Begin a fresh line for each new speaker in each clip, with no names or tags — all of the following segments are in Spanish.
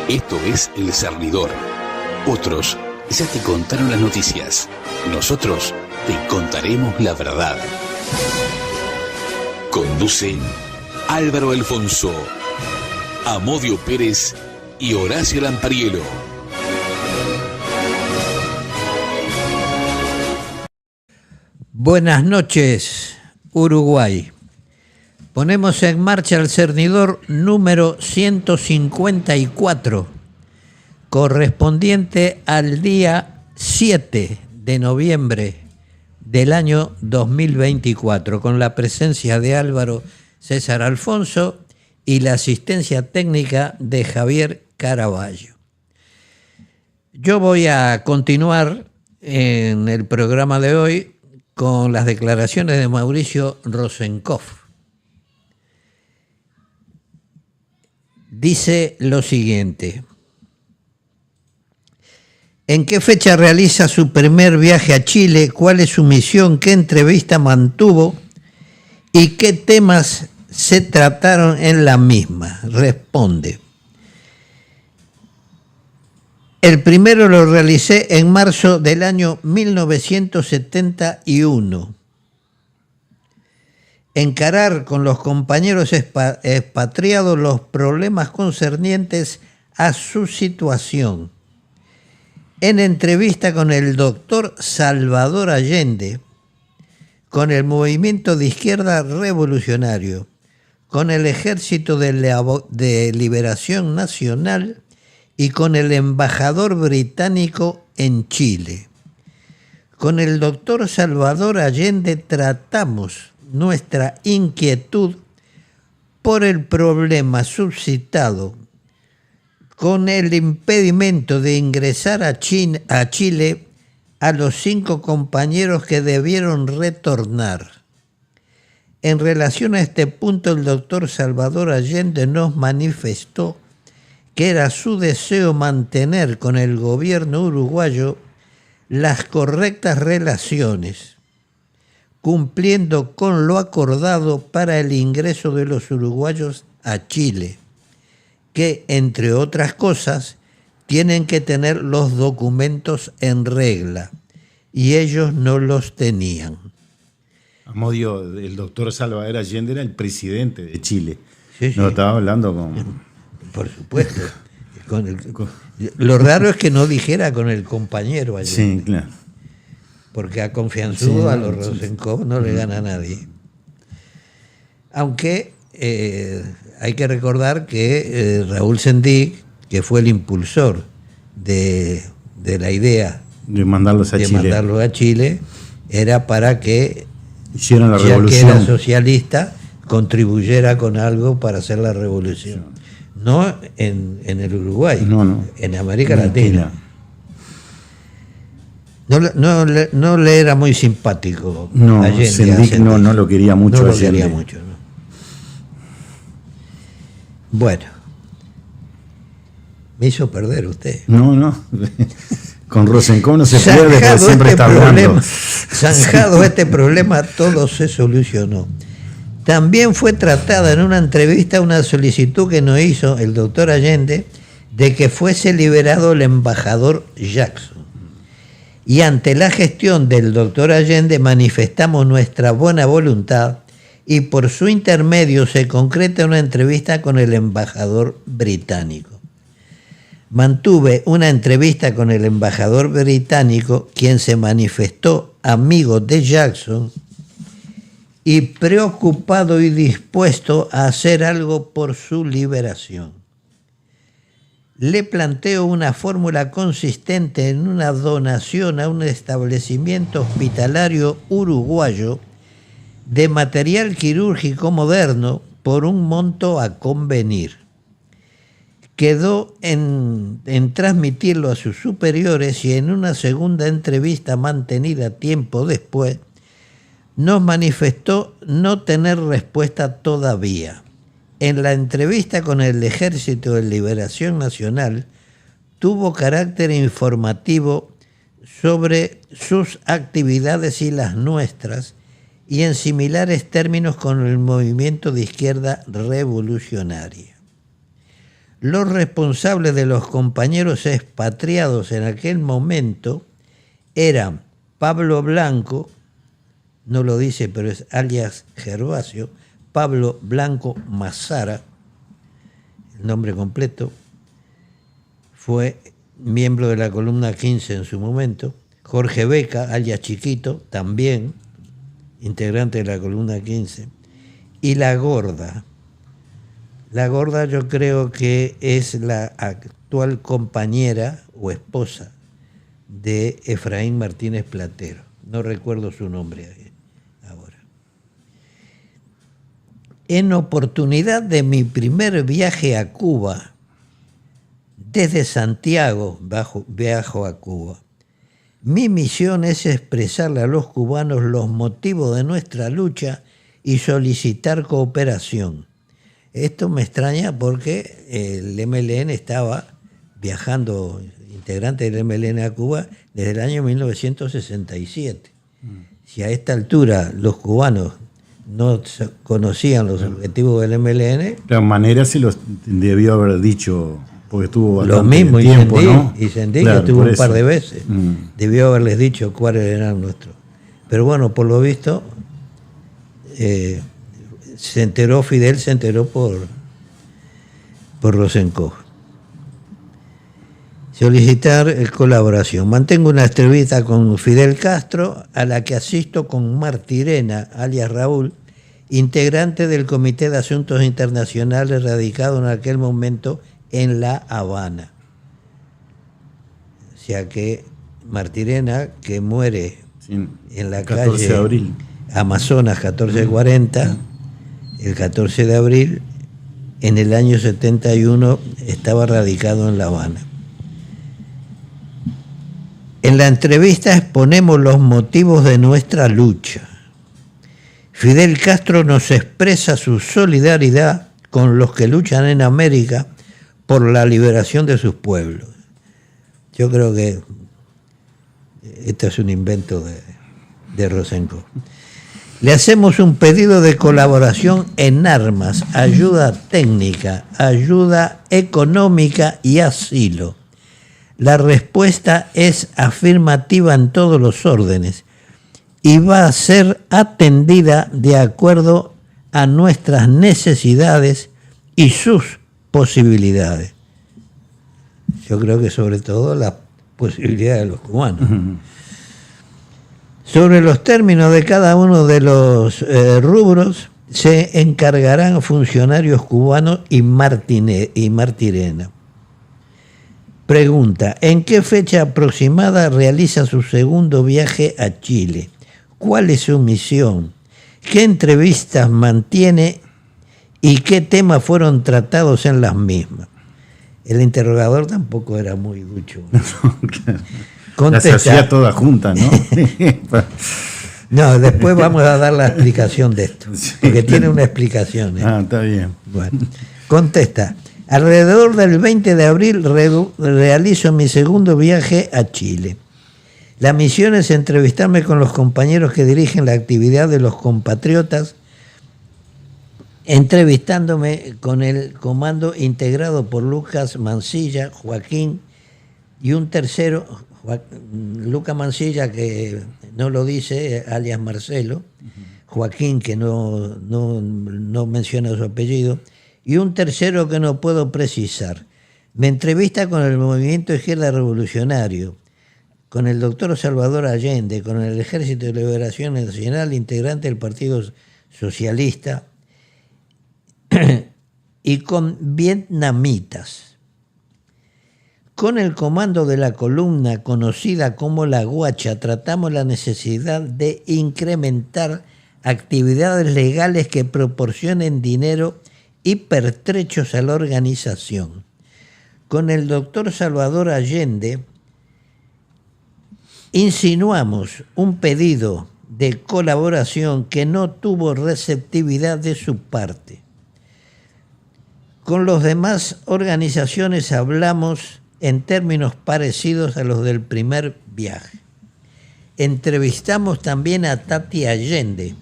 Esto es El Cernidor. Otros ya te contaron las noticias. Nosotros te contaremos la verdad. Conduce Álvaro Alfonso, Amodio Pérez y Horacio Lampariello.
Buenas noches, Uruguay. Ponemos en marcha el Cernidor número 154, correspondiente al día 7 de noviembre del año 2024, con la presencia de Álvaro César Alfonso y la asistencia técnica de Javier Caraballo. Yo voy a continuar en el programa de hoy con las declaraciones de Mauricio Rosenkopf. Dice lo siguiente: ¿en qué fecha realiza su primer viaje a Chile? ¿Cuál es su misión? ¿Qué entrevista mantuvo? ¿Y qué temas se trataron en la misma? Responde: el primero lo realicé en marzo del año 1971. Encarar con los compañeros expatriados los problemas concernientes a su situación. En entrevista con el doctor Salvador Allende, con el movimiento de izquierda revolucionario, con el Ejército de Liberación Nacional y con el embajador británico en Chile. Con el doctor Salvador Allende tratamos nuestra inquietud por el problema suscitado con el impedimento de ingresar a Chile a los 5 compañeros que debieron retornar. En relación a este punto, el doctor Salvador Allende nos manifestó que era su deseo mantener con el gobierno uruguayo las correctas relaciones, cumpliendo con lo acordado para el ingreso de los uruguayos a Chile, que, entre otras cosas, tienen que tener los documentos en regla, y ellos no los tenían.
Amodio, el doctor Salvador Allende era el presidente de Chile.
Sí,
no estaba hablando con...
Por supuesto. Lo raro es que no dijera con el compañero Allende.
Sí, claro.
Porque a confianzudo, a los Rosenkopf no le gana a nadie. Aunque hay que recordar que Raúl Sendic, que fue el impulsor de la idea
de mandarlos
a Chile, era para que
hicieron la
revolución,
revolución.
Que era socialista, contribuyera con algo para hacer la revolución. No en el Uruguay,
no.
En América Latina. No le era muy simpático.
No,
Allende,
Sendic no lo quería mucho.
No lo quería mucho, ¿no? Bueno, me hizo perder usted.
No. Con Rosenkopf no se pierde, porque siempre está hablando.
Zanjado este problema, todo se solucionó. También fue tratada en una entrevista una solicitud que nos hizo el doctor Allende de que fuese liberado el embajador Jackson. Y ante la gestión del doctor Allende manifestamos nuestra buena voluntad y por su intermedio se concreta una entrevista con el embajador británico. Mantuve una entrevista con el embajador británico, quien se manifestó amigo de Jackson y preocupado y dispuesto a hacer algo por su liberación. Le planteo una fórmula consistente en una donación a un establecimiento hospitalario uruguayo de material quirúrgico moderno por un monto a convenir. Quedó en transmitirlo a sus superiores y en una segunda entrevista mantenida tiempo después, nos manifestó no tener respuesta todavía. En la entrevista con el Ejército de Liberación Nacional tuvo carácter informativo sobre sus actividades y las nuestras, y en similares términos con el movimiento de izquierda revolucionaria. Los responsables de los compañeros expatriados en aquel momento eran Pablo Blanco, no lo dice, pero es alias Gervasio, Pablo Blanco Mazara, el nombre completo, fue miembro de la columna 15 en su momento, Jorge Beca, alias Chiquito, también integrante de la columna 15, y La Gorda. La Gorda yo creo que es la actual compañera o esposa de Efraín Martínez Platero. No recuerdo su nombre ahora. En oportunidad de mi primer viaje a Cuba, desde Santiago viajo a Cuba. Mi misión es expresarle a los cubanos los motivos de nuestra lucha y solicitar cooperación. Esto me extraña porque el MLN estaba viajando, integrante del MLN a Cuba, desde el año 1967. Si a esta altura los cubanos no conocían los objetivos del MLN...
De todas maneras se los debió haber dicho, porque estuvo bastante
lo mismo,
tiempo, ¿no?
Y Sendí,
Claro,
que estuvo
por
un par
eso.
de veces. Debió haberles dicho cuáles eran nuestros. Pero bueno, por lo visto, Fidel se enteró por Rosenkoch. Solicitar colaboración. Mantengo una entrevista con Fidel Castro, a la que asisto con Martirena, alias Raúl, integrante del Comité de Asuntos Internacionales radicado en aquel momento en La Habana. O sea que Martirena, que muere en la
14
calle
de abril.
Amazonas 1440, el 14 de abril, en el año 71 estaba radicado en La Habana. En la entrevista exponemos los motivos de nuestra lucha. Fidel Castro nos expresa su solidaridad con los que luchan en América por la liberación de sus pueblos. Yo creo que esto es un invento de Rosenkoch. Le hacemos un pedido de colaboración en armas, ayuda técnica, ayuda económica y asilo. La respuesta es afirmativa en todos los órdenes y va a ser atendida de acuerdo a nuestras necesidades y sus posibilidades. Yo creo que sobre todo las posibilidades de los cubanos. Sobre los términos de cada uno de los rubros se encargarán funcionarios cubanos y Martirena. Pregunta: ¿en qué fecha aproximada realiza su segundo viaje a Chile? ¿Cuál es su misión? ¿Qué entrevistas mantiene y qué temas fueron tratados en las mismas? El interrogador tampoco era muy ducho.
Las hacía todas juntas, ¿no?
No, después vamos a dar la explicación de esto, porque tiene una explicación.
Ah, está bien.
Bueno, contesta: alrededor del 20 de abril realizo mi segundo viaje a Chile. La misión es entrevistarme con los compañeros que dirigen la actividad de los compatriotas, entrevistándome con el comando integrado por Lucas Mancilla, Joaquín y un tercero, Lucas Mancilla, que no lo dice, alias Marcelo, Joaquín, que no menciona su apellido, y un tercero que no puedo precisar. Me entrevista con el Movimiento Izquierda Revolucionario, con el doctor Salvador Allende, con el Ejército de Liberación Nacional, integrante del Partido Socialista, y con vietnamitas. Con el comando de la columna conocida como La Guacha, tratamos la necesidad de incrementar actividades legales que proporcionen dinero y pertrechos a la organización. Con el doctor Salvador Allende insinuamos un pedido de colaboración que no tuvo receptividad de su parte. Con las demás organizaciones hablamos en términos parecidos a los del primer viaje. Entrevistamos también a Tati Allende,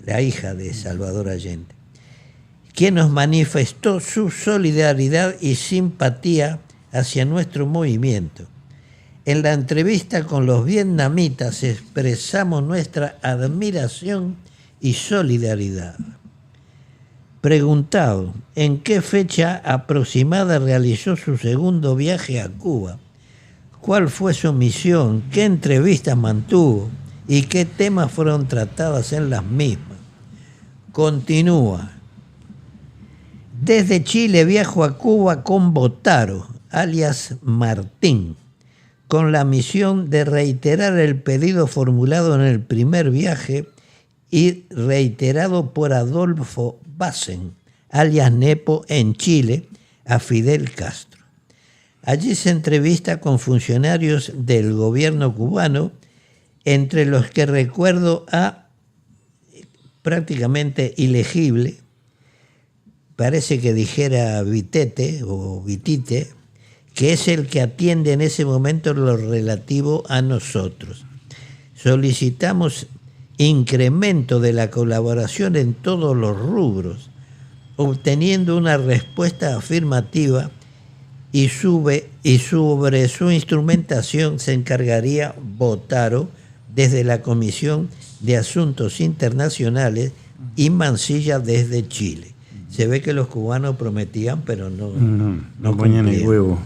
la hija de Salvador Allende, quien nos manifestó su solidaridad y simpatía hacia nuestro movimiento. En la entrevista con los vietnamitas expresamos nuestra admiración y solidaridad. Preguntado en qué fecha aproximada realizó su segundo viaje a Cuba, cuál fue su misión, qué entrevistas mantuvo y qué temas fueron tratadas en las mismas, continúa. Desde Chile viajo a Cuba con Botaro, alias Martín, con la misión de reiterar el pedido formulado en el primer viaje y reiterado por Adolfo Bassen, alias Nepo, en Chile, a Fidel Castro. Allí se entrevista con funcionarios del gobierno cubano, entre los que recuerdo a prácticamente ilegible, parece que dijera Vitete o Vitite, que es el que atiende en ese momento lo relativo a nosotros. Solicitamos incremento de la colaboración en todos los rubros, obteniendo una respuesta afirmativa y sobre su instrumentación se encargaría Botaro desde la Comisión de Asuntos Internacionales y Mansilla desde Chile. Se ve que los cubanos prometían, pero no
ponían el huevo.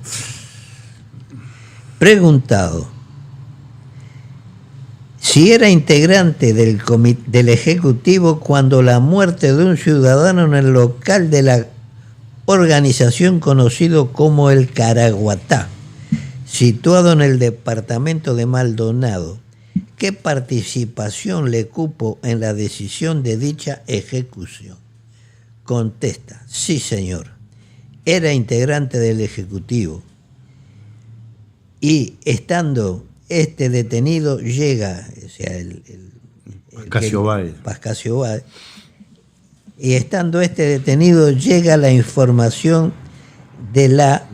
Preguntado si era integrante del Ejecutivo cuando la muerte de un ciudadano en el local de la organización conocido como el Caraguatá, situado en el departamento de Maldonado, ¿qué participación le cupo en la decisión de dicha ejecución? Contesta, sí señor, era integrante del Ejecutivo y estando este detenido llega, o sea, Pascasio Báez, y estando este detenido llega la información de la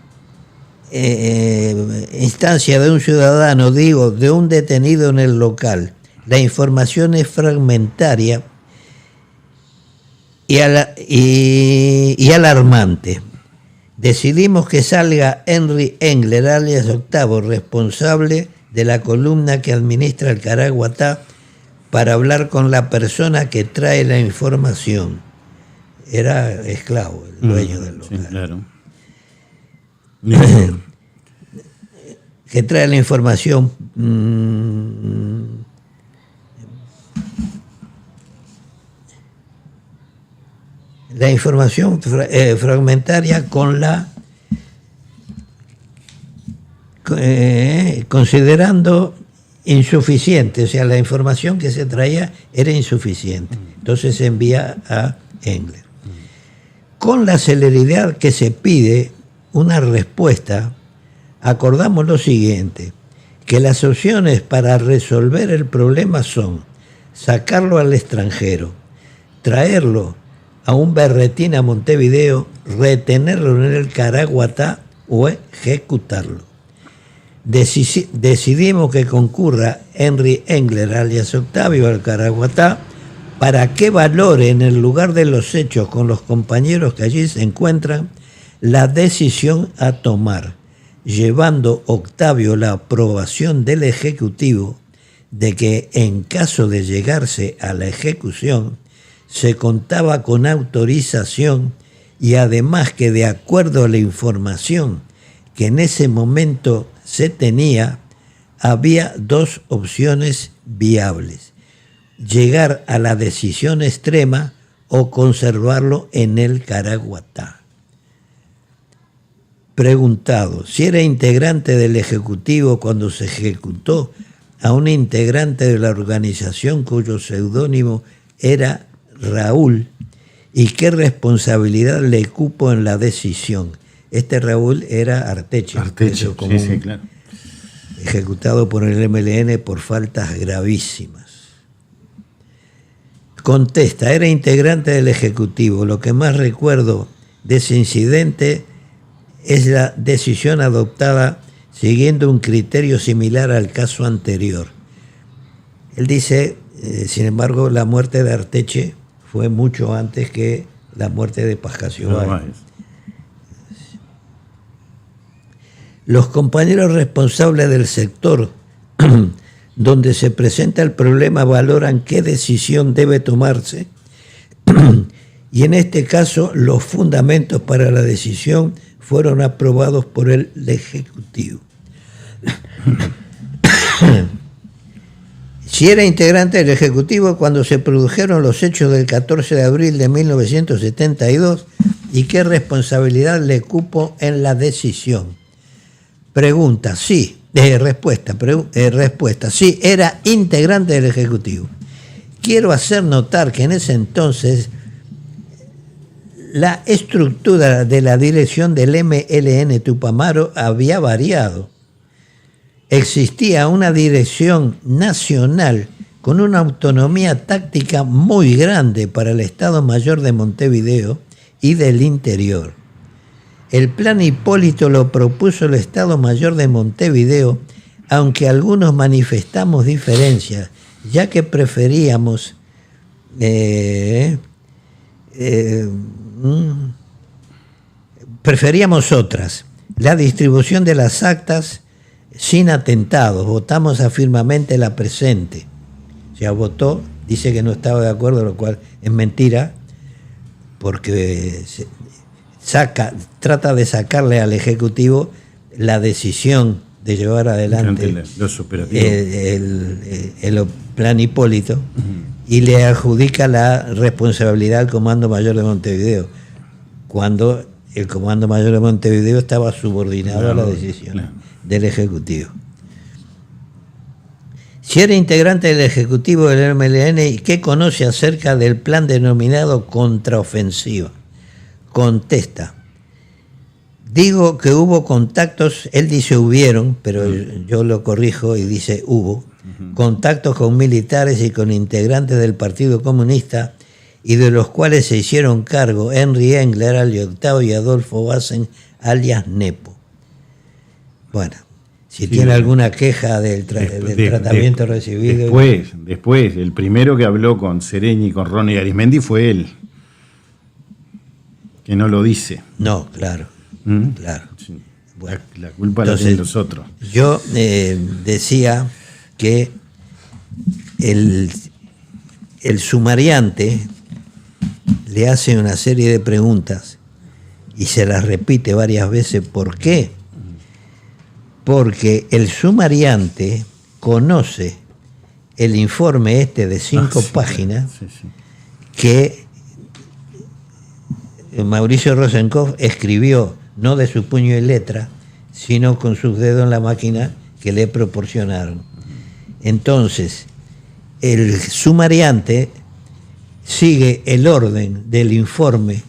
instancia de un ciudadano, de un detenido en el local. La información es fragmentaria y alarmante. Decidimos que salga Henry Engler, alias Octavo, responsable de la columna que administra el Caraguatá, para hablar con la persona que trae la información. Era esclavo, el dueño del local.
Sí, claro.
Que trae la información. La información fragmentaria con la considerando insuficiente, o sea, la información que se traía era insuficiente. Entonces se envía a Engler. Con la celeridad que se pide una respuesta, acordamos lo siguiente, que las opciones para resolver el problema son sacarlo al extranjero, traerlo a un berretín a Montevideo, retenerlo en el Caraguatá o ejecutarlo. Decidimos que concurra Henry Engler, alias Octavio, al Caraguatá, para que valore en el lugar de los hechos con los compañeros que allí se encuentran la decisión a tomar, llevando Octavio la aprobación del Ejecutivo de que en caso de llegarse a la ejecución se contaba con autorización y además que de acuerdo a la información que en ese momento se tenía, había dos opciones viables: llegar a la decisión extrema o conservarlo en el Caraguatá. Preguntado si era integrante del Ejecutivo cuando se ejecutó a un integrante de la organización cuyo seudónimo era Raúl y qué responsabilidad le cupo en la decisión. Este Raúl era Arteche,
sí, claro.
Ejecutado por el MLN por faltas gravísimas. Contesta, era integrante del Ejecutivo. Lo que más recuerdo de ese incidente es la decisión adoptada siguiendo un criterio similar al caso anterior. Él dice, sin embargo, la muerte de Arteche fue mucho antes que la muerte de Pascasio
Nada
Báez.
más.
Los compañeros responsables del sector donde se presenta el problema valoran qué decisión debe tomarse y en este caso los fundamentos para la decisión fueron aprobados por el Ejecutivo. Si era integrante del Ejecutivo cuando se produjeron los hechos del 14 de abril de 1972 y qué responsabilidad le cupo en la decisión. Pregunta, sí. Respuesta, sí, era integrante del Ejecutivo. Quiero hacer notar que en ese entonces la estructura de la dirección del MLN Tupamaro había variado. Existía una dirección nacional con una autonomía táctica muy grande para el Estado Mayor de Montevideo y del interior. El plan Hipólito lo propuso el Estado Mayor de Montevideo, aunque algunos manifestamos diferencias, ya que preferíamos otras. La distribución de las actas sin atentados. Votamos afirmativamente la presente. O sea, votó, dice que no estaba de acuerdo, lo cual es mentira, porque trata de sacarle al Ejecutivo la decisión de llevar adelante
los operativos.
el plan Hipólito y le adjudica la responsabilidad al Comando Mayor de Montevideo, cuando el Comando Mayor de Montevideo estaba subordinado a la decisión del Ejecutivo. Si era integrante del Ejecutivo del MLN, ¿y qué conoce acerca del plan denominado contraofensiva? Contesta. Digo que hubo contactos, él dice hubieron, pero yo lo corrijo y dice hubo, contactos con militares y con integrantes del Partido Comunista y de los cuales se hicieron cargo Henry Engler, alias Octavio y Adolfo Bassen, alias Nepo. Bueno, si tiene alguna queja del tratamiento recibido.
Después, el primero que habló con Sereñi y con Ronnie Arismendi fue él, que no lo dice.
No, claro. Claro.
Sí.
Bueno,
la culpa la tienen los otros.
Yo decía que el sumariante le hace una serie de preguntas y se las repite varias veces. ¿Por qué? Porque el sumariante conoce el informe de 5 páginas que Mauricio Rosenkopf escribió, no de su puño y letra, sino con sus dedos en la máquina que le proporcionaron. Entonces, el sumariante sigue el orden del informe,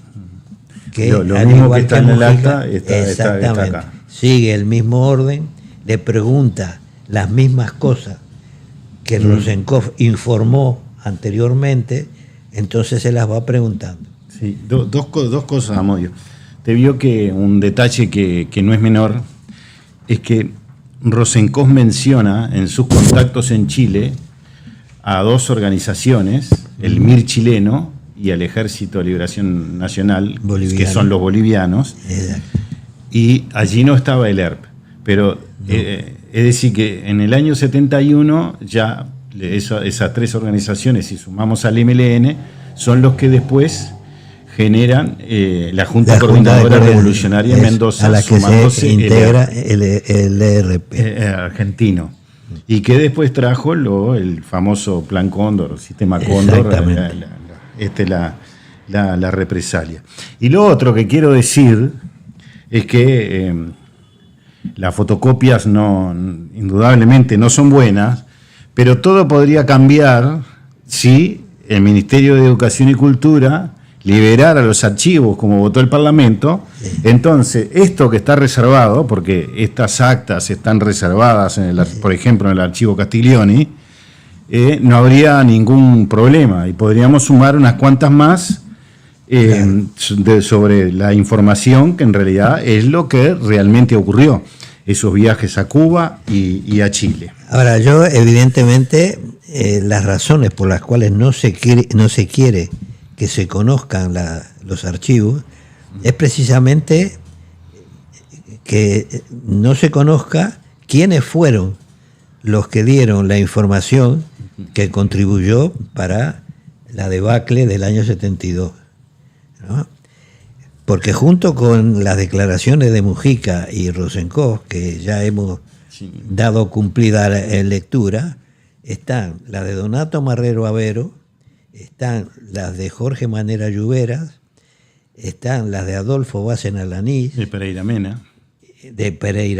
que
lo mismo que está en el acta
está
acá.
Sigue el mismo orden, le pregunta las mismas cosas que Rosenkopf informó anteriormente, entonces se las va preguntando.
Sí, dos cosas, Amodio. Te vio que un detalle que no es menor es que Rosenkopf menciona en sus contactos en Chile a 2 organizaciones, el MIR chileno y al Ejército de Liberación Nacional, boliviano, que son los bolivianos.
Exacto.
Y allí no estaba el ERP. Pero es decir que en el año 71 ya esas 3 organizaciones, si sumamos al MLN, son los que después generan la Junta Coordinadora Revolucionaria en Mendoza,
a la que se integra el ERP
argentino, y que después trajo el famoso Plan Cóndor, Sistema Cóndor, la represalia. Y lo otro que quiero decir es que las fotocopias indudablemente no son buenas, pero todo podría cambiar si el Ministerio de Educación y Cultura liberara los archivos como votó el Parlamento. Entonces, esto que está reservado, porque estas actas están reservadas, por ejemplo, en el archivo Castiglioni, no habría ningún problema y podríamos sumar unas cuantas más sobre la información que en realidad es lo que realmente ocurrió, esos viajes a Cuba y a Chile.
Ahora, yo evidentemente las razones por las cuales no se quiere que se conozcan los archivos es precisamente que no se conozca quiénes fueron los que dieron la información que contribuyó para la debacle del año 72, ¿no? Porque junto con las declaraciones de Mujica y Rosenkopf, que ya hemos dado cumplida lectura, están las de Donato Marrero Avero, están las de Jorge Manera Lluveras, están las de Adolfo Bacen Alanís,
de Pereira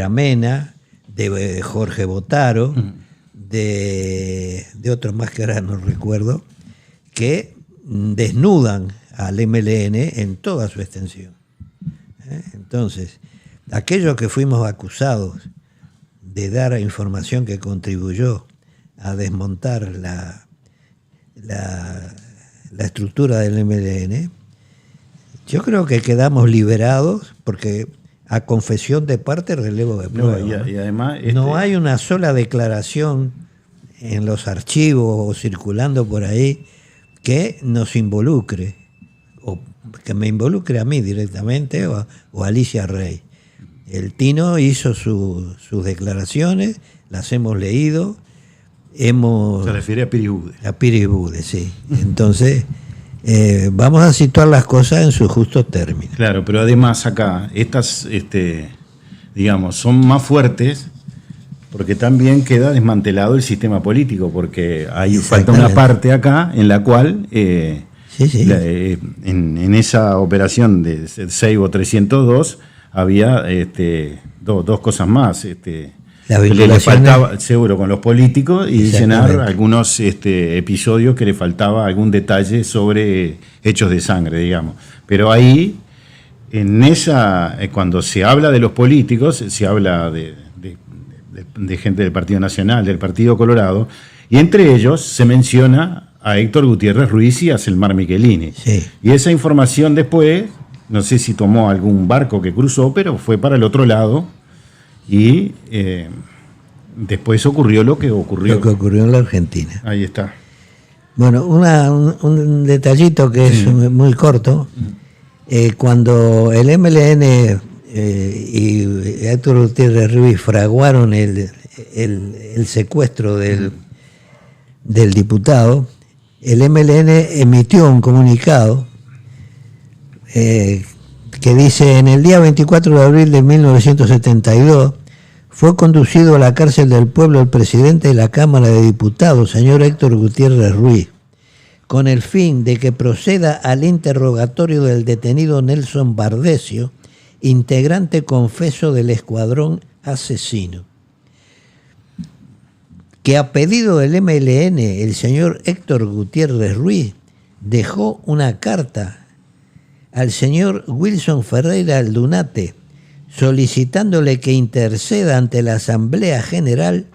Mena,
de Jorge Botaro, de otros más que ahora no recuerdo, que desnudan al MLN en toda su extensión. Entonces, aquellos que fuimos acusados de dar información que contribuyó a desmontar la estructura del MLN, yo creo que quedamos liberados porque a confesión de parte, relevo de prueba.
No, y además
no hay una sola declaración en los archivos o circulando por ahí que nos involucre, o que me involucre a mí directamente o a Alicia Rey. El Tino hizo sus declaraciones, las hemos leído,
se refiere a Piri Bude.
A Piri Bude, sí. Entonces, vamos a situar las cosas en su justo término.
Claro, pero además acá, estas, digamos, son más fuertes porque también queda desmantelado el sistema político, porque hay falta una parte acá en la cual, en esa operación de Seibo 302, había dos cosas más. Le faltaba, seguro, con los políticos y llenar algunos episodios que le faltaba algún detalle sobre hechos de sangre, digamos. Pero ahí, cuando se habla de los políticos, se habla de gente del Partido Nacional, del Partido Colorado, y entre ellos se menciona a Héctor Gutiérrez Ruiz y a Selmar Michelini.
Sí.
Y esa información después, no sé si tomó algún barco que cruzó, pero fue para el otro lado. Y después ocurrió lo que ocurrió.
Lo que ocurrió en la Argentina.
Ahí está.
Bueno, un detallito que es muy corto. Cuando el MLN y Héctor Gutiérrez Ruiz fraguaron el secuestro del diputado, el MLN emitió un comunicado que dice: en el día 24 de abril de 1972 fue conducido a la cárcel del pueblo el presidente de la Cámara de Diputados, señor Héctor Gutiérrez Ruiz, con el fin de que proceda al interrogatorio del detenido Nelson Bardesio, integrante confeso del escuadrón asesino. Que a pedido del MLN, el señor Héctor Gutiérrez Ruiz dejó una carta al señor Wilson Ferreira Aldunate, solicitándole que interceda ante la Asamblea General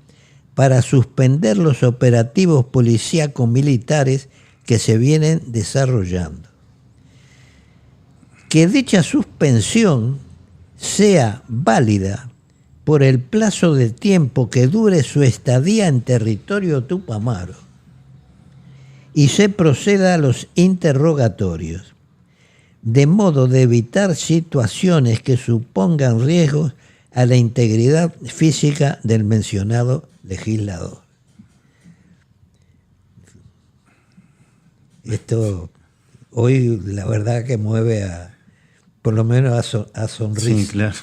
para suspender los operativos policíacos militares que se vienen desarrollando. Que dicha suspensión sea válida por el plazo de tiempo que dure su estadía en territorio tupamaro y se proceda a los interrogatorios, de modo de evitar situaciones que supongan riesgos a la integridad física del mencionado legislador. Esto hoy la verdad que mueve por lo menos a sonrisa.
Sí, claro.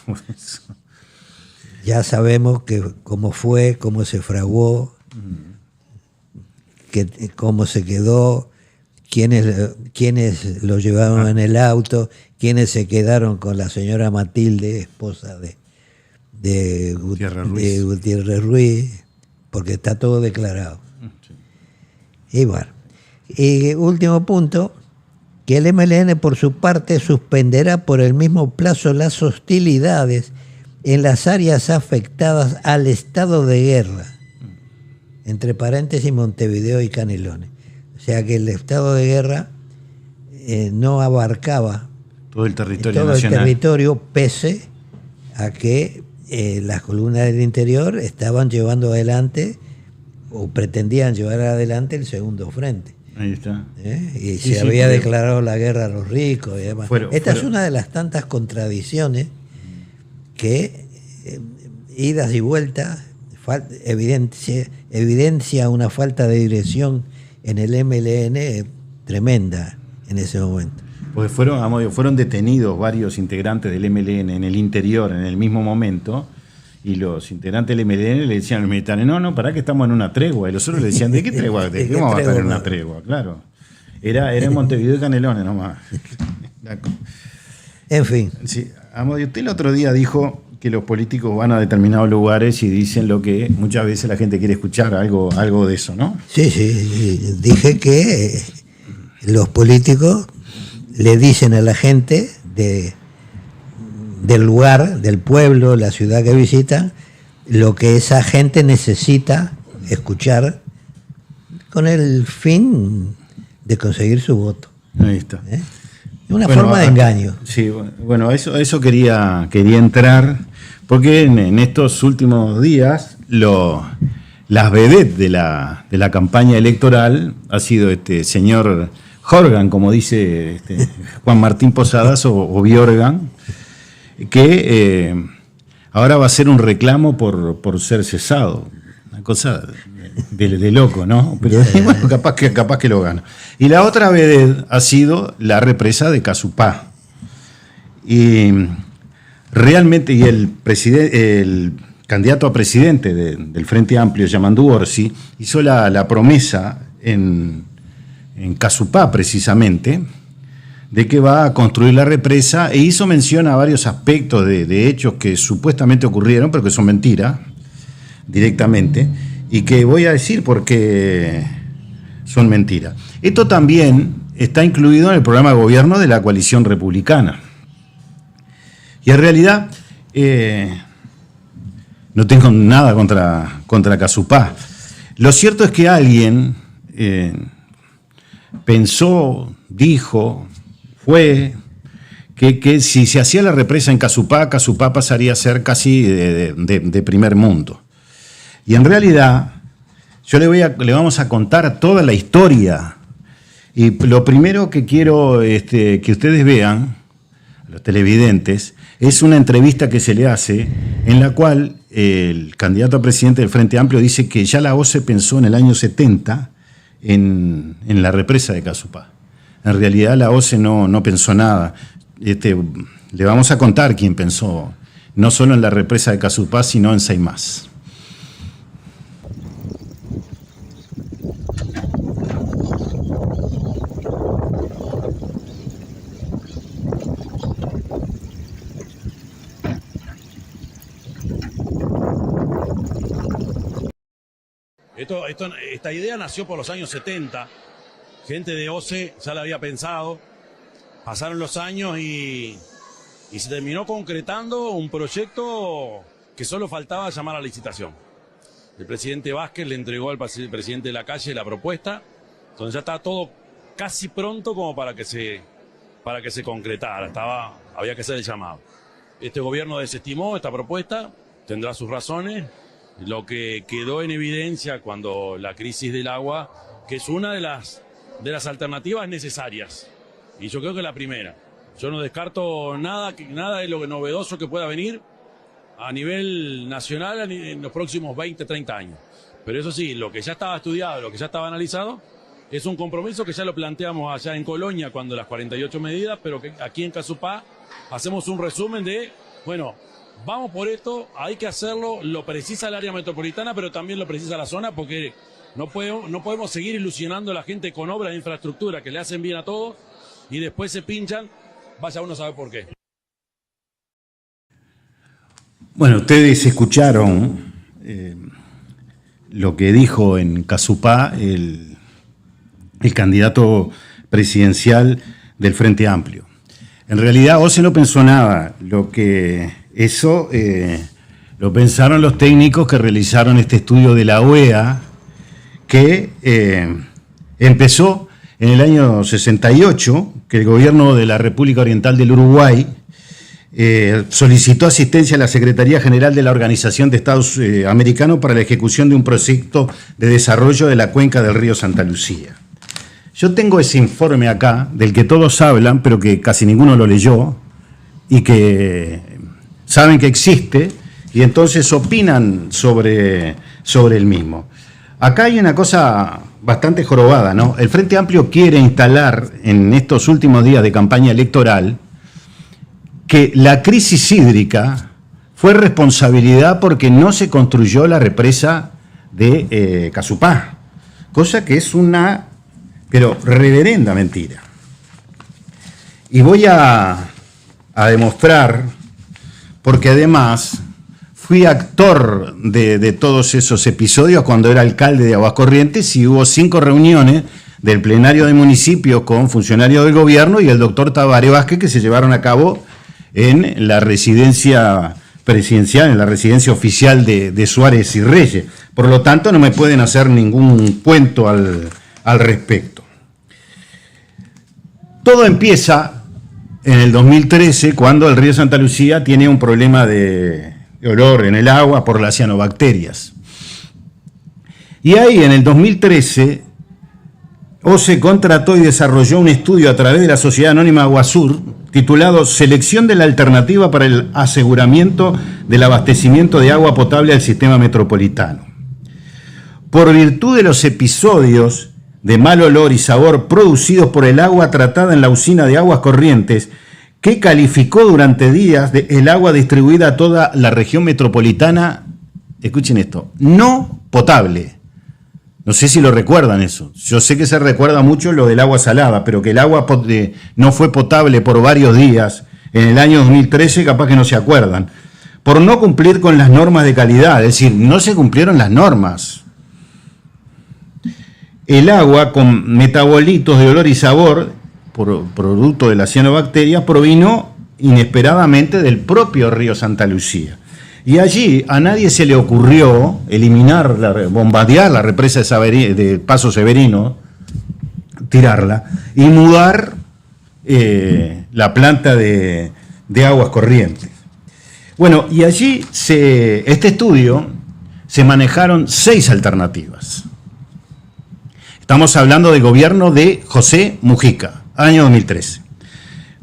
Ya sabemos cómo fue, cómo se fraguó, cómo se quedó, quiénes lo llevaban en el auto, quiénes se quedaron con la señora Matilde, esposa de Gutiérrez Ruiz, porque está todo declarado. Sí. Y bueno, y último punto, que el MLN por su parte suspenderá por el mismo plazo las hostilidades en las áreas afectadas al estado de guerra, entre paréntesis Montevideo y Canelones. O sea que el estado de guerra no abarcaba
todo el territorio
todo
nacional.
El territorio, pese a que las columnas del interior estaban llevando adelante o pretendían llevar adelante el segundo frente.
Ahí está.
Y
Sí,
se
sí,
había
pero-
declarado la guerra a los ricos y demás. Esta es una de las tantas contradicciones que, idas y vueltas, evidencia una falta de dirección en el MLN tremenda en ese momento.
Porque fueron detenidos varios integrantes del MLN en el interior en el mismo momento, y los integrantes del MLN le decían a los militares, no, pará que estamos en una tregua. Y los otros le decían, ¿de qué tregua? ¿De qué vamos a estar en una tregua? Claro. Era en Montevideo y Canelones nomás.
En fin.
Sí, Amodio, usted el otro día dijo que los políticos van a determinados lugares y dicen lo que muchas veces la gente quiere escuchar, algo de eso, ¿no?
Sí. Dije que los políticos le dicen a la gente del lugar, del pueblo, la ciudad que visitan, lo que esa gente necesita escuchar con el fin de conseguir su voto.
Ahí está.
Una forma de engaño.
Sí, bueno, a eso quería entrar, porque en estos últimos días las vedettes de la campaña electoral ha sido este señor Jorgan, como dice Juan Martín Posadas, o Biorgan, que ahora va a hacer un reclamo por ser cesado. Una cosa de loco, ¿no? Pero bueno, capaz que lo gana. Y la otra vedette ha sido la represa de Casupá. Y realmente, y el candidato a presidente del Frente Amplio, Yamandu Orsi, hizo la promesa en Casupá precisamente, de que va a construir la represa, e hizo mención a varios aspectos de hechos que supuestamente ocurrieron, pero que son mentiras, directamente, y que voy a decir porque son mentiras. Esto también está incluido en el programa de gobierno de la coalición republicana. Y en realidad, no tengo nada contra Casupá. Lo cierto es que alguien pensó, dijo, que si se hacía la represa en Casupá pasaría a ser casi de primer mundo. Y en realidad, le vamos a contar toda la historia. Y lo primero que quiero que ustedes vean, los televidentes, es una entrevista que se le hace en la cual el candidato a presidente del Frente Amplio dice que ya la OCE pensó en el año 70 en la represa de Casupá. En realidad la OCE no pensó nada. Le vamos a contar quién pensó, no solo en la represa de Casupá, sino en 6 más.
Esta idea nació por los años 70. Gente de OCE ya la había pensado. Pasaron los años y se terminó concretando un proyecto que solo faltaba llamar a la licitación. El presidente Vázquez le entregó al presidente de la calle la propuesta, donde ya está todo casi pronto como para que se concretara. Había que hacer el llamado. Este gobierno desestimó esta propuesta, tendrá sus razones. Lo que quedó en evidencia cuando la crisis del agua, que es una de las alternativas necesarias, y yo creo que la primera. Yo no descarto nada de lo novedoso que pueda venir a nivel nacional en los próximos 20, 30 años. Pero eso sí, lo que ya estaba estudiado, lo que ya estaba analizado, es un compromiso que ya lo planteamos allá en Colonia cuando las 48 medidas, pero que aquí en Casupá hacemos un resumen de, bueno, vamos por esto, hay que hacerlo, lo precisa el área metropolitana, pero también lo precisa la zona, porque no podemos seguir ilusionando a la gente con obras de infraestructura que le hacen bien a todos y después se pinchan, vaya uno a saber por qué.
Bueno, ustedes escucharon lo que dijo en Casupá el candidato presidencial del Frente Amplio. En realidad, OCE no pensó nada. Eso lo pensaron los técnicos que realizaron este estudio de la OEA, que empezó en el año 68, que el gobierno de la República Oriental del Uruguay solicitó asistencia a la Secretaría General de la Organización de Estados Americanos para la ejecución de un proyecto de desarrollo de la cuenca del río Santa Lucía. Yo tengo ese informe acá, del que todos hablan, pero que casi ninguno lo leyó, y que saben que existe, y entonces opinan sobre el mismo. Acá hay una cosa bastante jorobada, ¿no? El Frente Amplio quiere instalar en estos últimos días de campaña electoral que la crisis hídrica fue responsabilidad porque no se construyó la represa de Casupá, cosa que es una, pero reverenda mentira. Y voy a demostrar, porque además fui actor de todos esos episodios cuando era alcalde de Aguascorrientes y hubo 5 reuniones del plenario de municipio con funcionarios del gobierno y el doctor Tabaré Vázquez que se llevaron a cabo en la residencia presidencial, en la residencia oficial de Suárez y Reyes. Por lo tanto, no me pueden hacer ningún cuento al respecto. Todo empieza en el 2013, cuando el río Santa Lucía tiene un problema de olor en el agua por las cianobacterias. Y ahí, en el 2013, OCE contrató y desarrolló un estudio a través de la Sociedad Anónima Aguasur, titulado Selección de la alternativa para el aseguramiento del abastecimiento de agua potable al sistema metropolitano. Por virtud de los episodios de mal olor y sabor producidos por el agua tratada en la usina de Aguas Corrientes, que calificó durante días el agua distribuida a toda la región metropolitana, escuchen esto, no potable. No sé si lo recuerdan eso. Yo sé que se recuerda mucho lo del agua salada, pero que el agua no fue potable por varios días en el año 2013, capaz que no se acuerdan, por no cumplir con las normas de calidad, es decir, no se cumplieron las normas. El agua con metabolitos de olor y sabor, producto de las cianobacterias, provino inesperadamente del propio río Santa Lucía. Y allí a nadie se le ocurrió bombardear la represa de Paso Severino, tirarla, y mudar la planta de Aguas Corrientes. Bueno, y allí, este estudio, se manejaron 6 alternativas. Estamos hablando del gobierno de José Mujica, año 2013.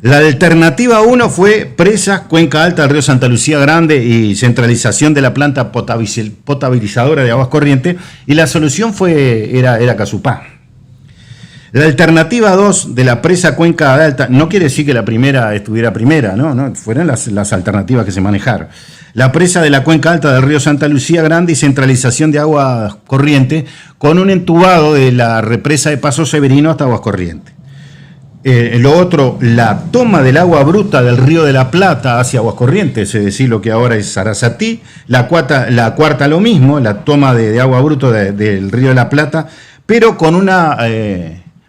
La alternativa 1 fue presas, cuenca alta del río Santa Lucía Grande y centralización de la planta potabilizadora de Aguas Corrientes, y la solución era Casupá. La alternativa 2 de la presa cuenca alta, no quiere decir que la primera estuviera primera, no, fueron las alternativas que se manejaron. La presa de la cuenca alta del río Santa Lucía Grande y centralización de Aguas Corrientes con un entubado de la represa de Paso Severino hasta Aguas Corrientes. Lo otro, la toma del agua bruta del río de la Plata hacia Aguas Corrientes, es decir, lo que ahora es Sarasatí. La cuarta lo mismo, la toma de agua bruta del río de la Plata, pero con una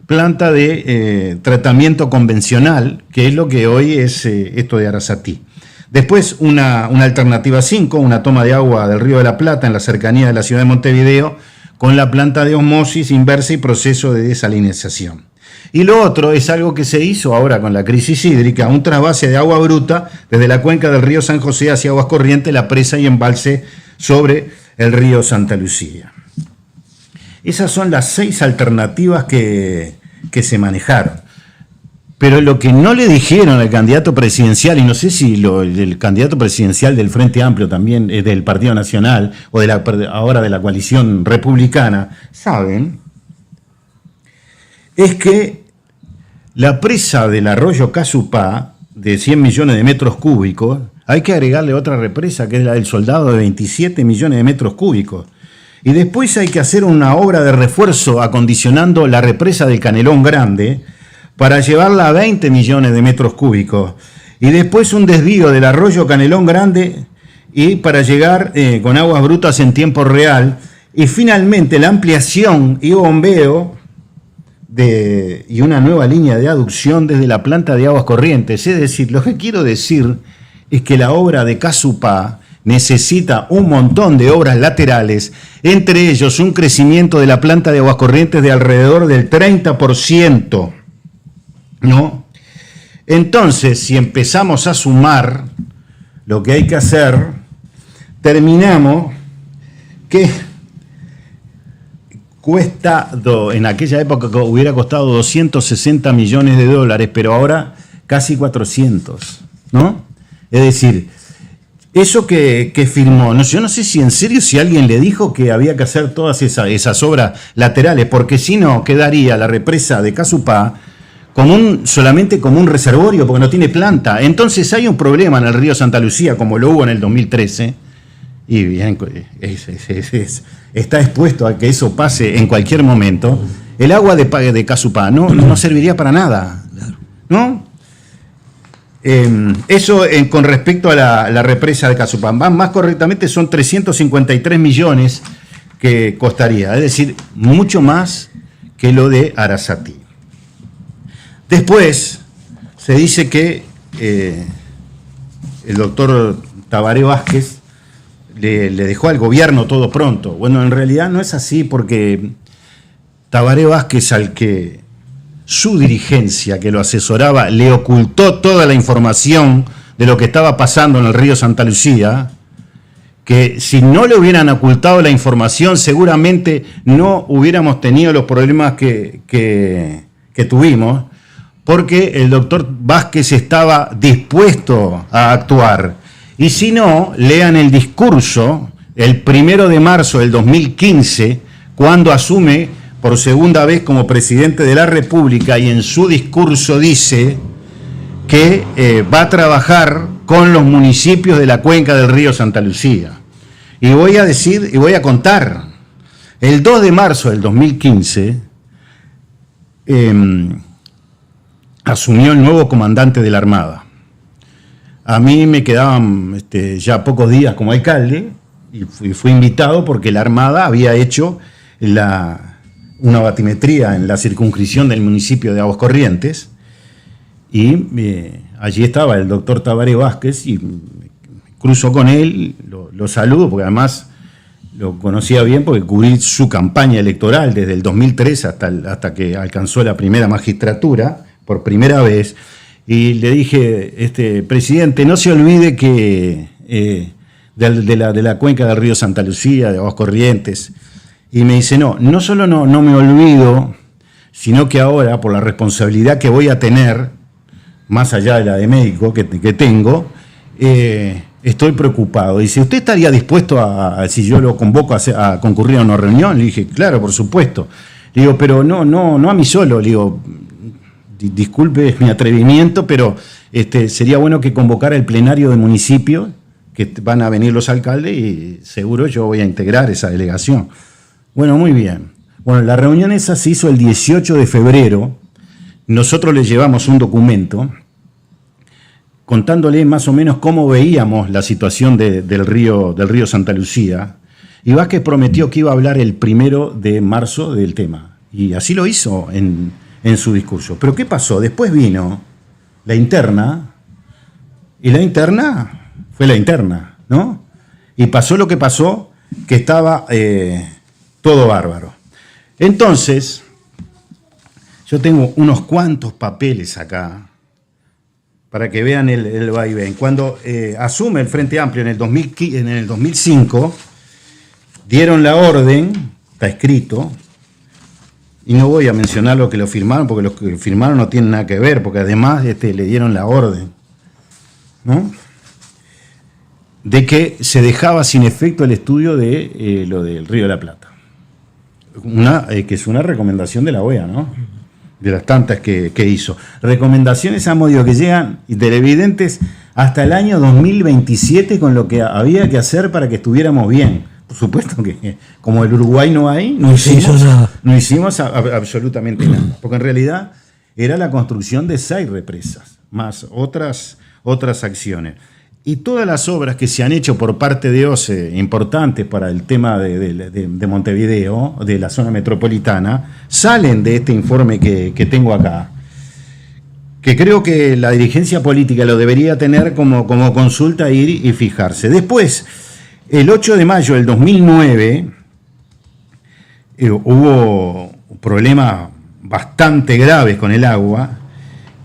planta de tratamiento convencional, que es lo que hoy es esto de Arasatí. Después una alternativa 5, una toma de agua del río de la Plata en la cercanía de la ciudad de Montevideo, con la planta de osmosis inversa y proceso de desalinización. Y lo otro es algo que se hizo ahora con la crisis hídrica, un trasvase de agua bruta desde la cuenca del río San José hacia Aguas Corrientes, la presa y embalse sobre el río Santa Lucía. Esas son las 6 alternativas que se manejaron. Pero lo que no le dijeron al candidato presidencial, y no sé si el candidato presidencial del Frente Amplio también, del Partido Nacional, o ahora de la coalición republicana, saben, es que la presa del arroyo Casupá, de 100 millones de metros cúbicos, hay que agregarle otra represa, que es la del Soldado, de 27 millones de metros cúbicos. Y después hay que hacer una obra de refuerzo acondicionando la represa del Canelón Grande, para llevarla a 20 millones de metros cúbicos. Y después un desvío del arroyo Canelón Grande y para llegar con aguas brutas en tiempo real. Y finalmente la ampliación y bombeo y una nueva línea de aducción desde la planta de Aguas Corrientes. Es decir, lo que quiero decir es que la obra de Casupá necesita un montón de obras laterales, entre ellos un crecimiento de la planta de Aguas Corrientes de alrededor del 30%. ¿No? Entonces, si empezamos a sumar lo que hay que hacer, terminamos que en aquella época hubiera costado 260 millones de dólares, pero ahora casi 400, ¿no? Es decir, eso que firmó, yo no sé si en serio si alguien le dijo que había que hacer todas esas obras laterales, porque si no quedaría la represa de Casupá solamente como un reservorio, porque no tiene planta. Entonces hay un problema en el río Santa Lucía, como lo hubo en el 2013, y bien, está expuesto a que eso pase en cualquier momento. El agua de Casupá no serviría para nada, ¿no? Eso con respecto a la represa de Casupá. Más correctamente son 353 millones que costaría, es decir, mucho más que lo de Arasati. Después se dice que el doctor Tabaré Vázquez le dejó al gobierno todo pronto. Bueno, en realidad no es así, porque Tabaré Vázquez, al que su dirigencia que lo asesoraba le ocultó toda la información de lo que estaba pasando en el río Santa Lucía, que si no le hubieran ocultado la información seguramente no hubiéramos tenido los problemas que tuvimos, porque el doctor Vázquez estaba dispuesto a actuar. Y si no, lean el discurso el 1 de marzo del 2015, cuando asume por segunda vez como presidente de la República, y en su discurso dice que va a trabajar con los municipios de la cuenca del río Santa Lucía. Y voy a contar, el 2 de marzo del 2015 asumió el nuevo comandante de la Armada. A mí me quedaban ya pocos días como alcalde, y fui invitado porque la Armada había hecho una batimetría en la circunscripción del municipio de Aguas Corrientes, y allí estaba el doctor Tabaré Vázquez, y cruzo con él, lo saludo, porque además lo conocía bien, porque cubrí su campaña electoral desde el 2003 hasta que alcanzó la primera magistratura por primera vez. Y le dije, presidente, no se olvide que de la cuenca del río Santa Lucía, de Aguas Corrientes. Y me dice, no solo no me olvido, sino que ahora, por la responsabilidad que voy a tener, más allá de la de médico que tengo, estoy preocupado. Dice, ¿usted estaría dispuesto si yo lo convoco a concurrir a una reunión? Le dije, claro, por supuesto. Le digo, pero no a mí solo. Le digo, disculpe mi atrevimiento, pero sería bueno que convocara el plenario del municipio, que van a venir los alcaldes, y seguro yo voy a integrar esa delegación. Bueno, muy bien. Bueno, la reunión esa se hizo el 18 de febrero. Nosotros le llevamos un documento contándole más o menos cómo veíamos la situación del río Santa Lucía, y Vázquez prometió que iba a hablar el 1 de marzo del tema, y así lo hizo en su discurso. Pero ¿qué pasó? Después vino la interna, y la interna fue la interna, ¿no? Y pasó lo que pasó, que estaba todo bárbaro. Entonces, yo tengo unos cuantos papeles acá, para que vean el vaivén. Cuando asume el Frente Amplio en el 2005, dieron la orden, está escrito, y no voy a mencionar los que lo firmaron, porque los que firmaron no tienen nada que ver, porque además le dieron la orden, ¿no?, de que se dejaba sin efecto el estudio de lo del Río de la Plata. Que es una recomendación de la OEA, ¿no?, de las tantas que hizo. Recomendaciones a modo que llegan televidentes hasta el año 2027 con lo que había que hacer para que estuviéramos bien. Por supuesto que como el Uruguay no hay, no hicimos absolutamente nada. Porque en realidad era la construcción de 6 represas, más otras acciones. Y todas las obras que se han hecho por parte de OCE, importantes para el tema de Montevideo, de la zona metropolitana, salen de este informe que tengo acá, que creo que la dirigencia política lo debería tener como consulta, ir y fijarse. Después, el 8 de mayo del 2009, hubo problemas bastante graves con el agua,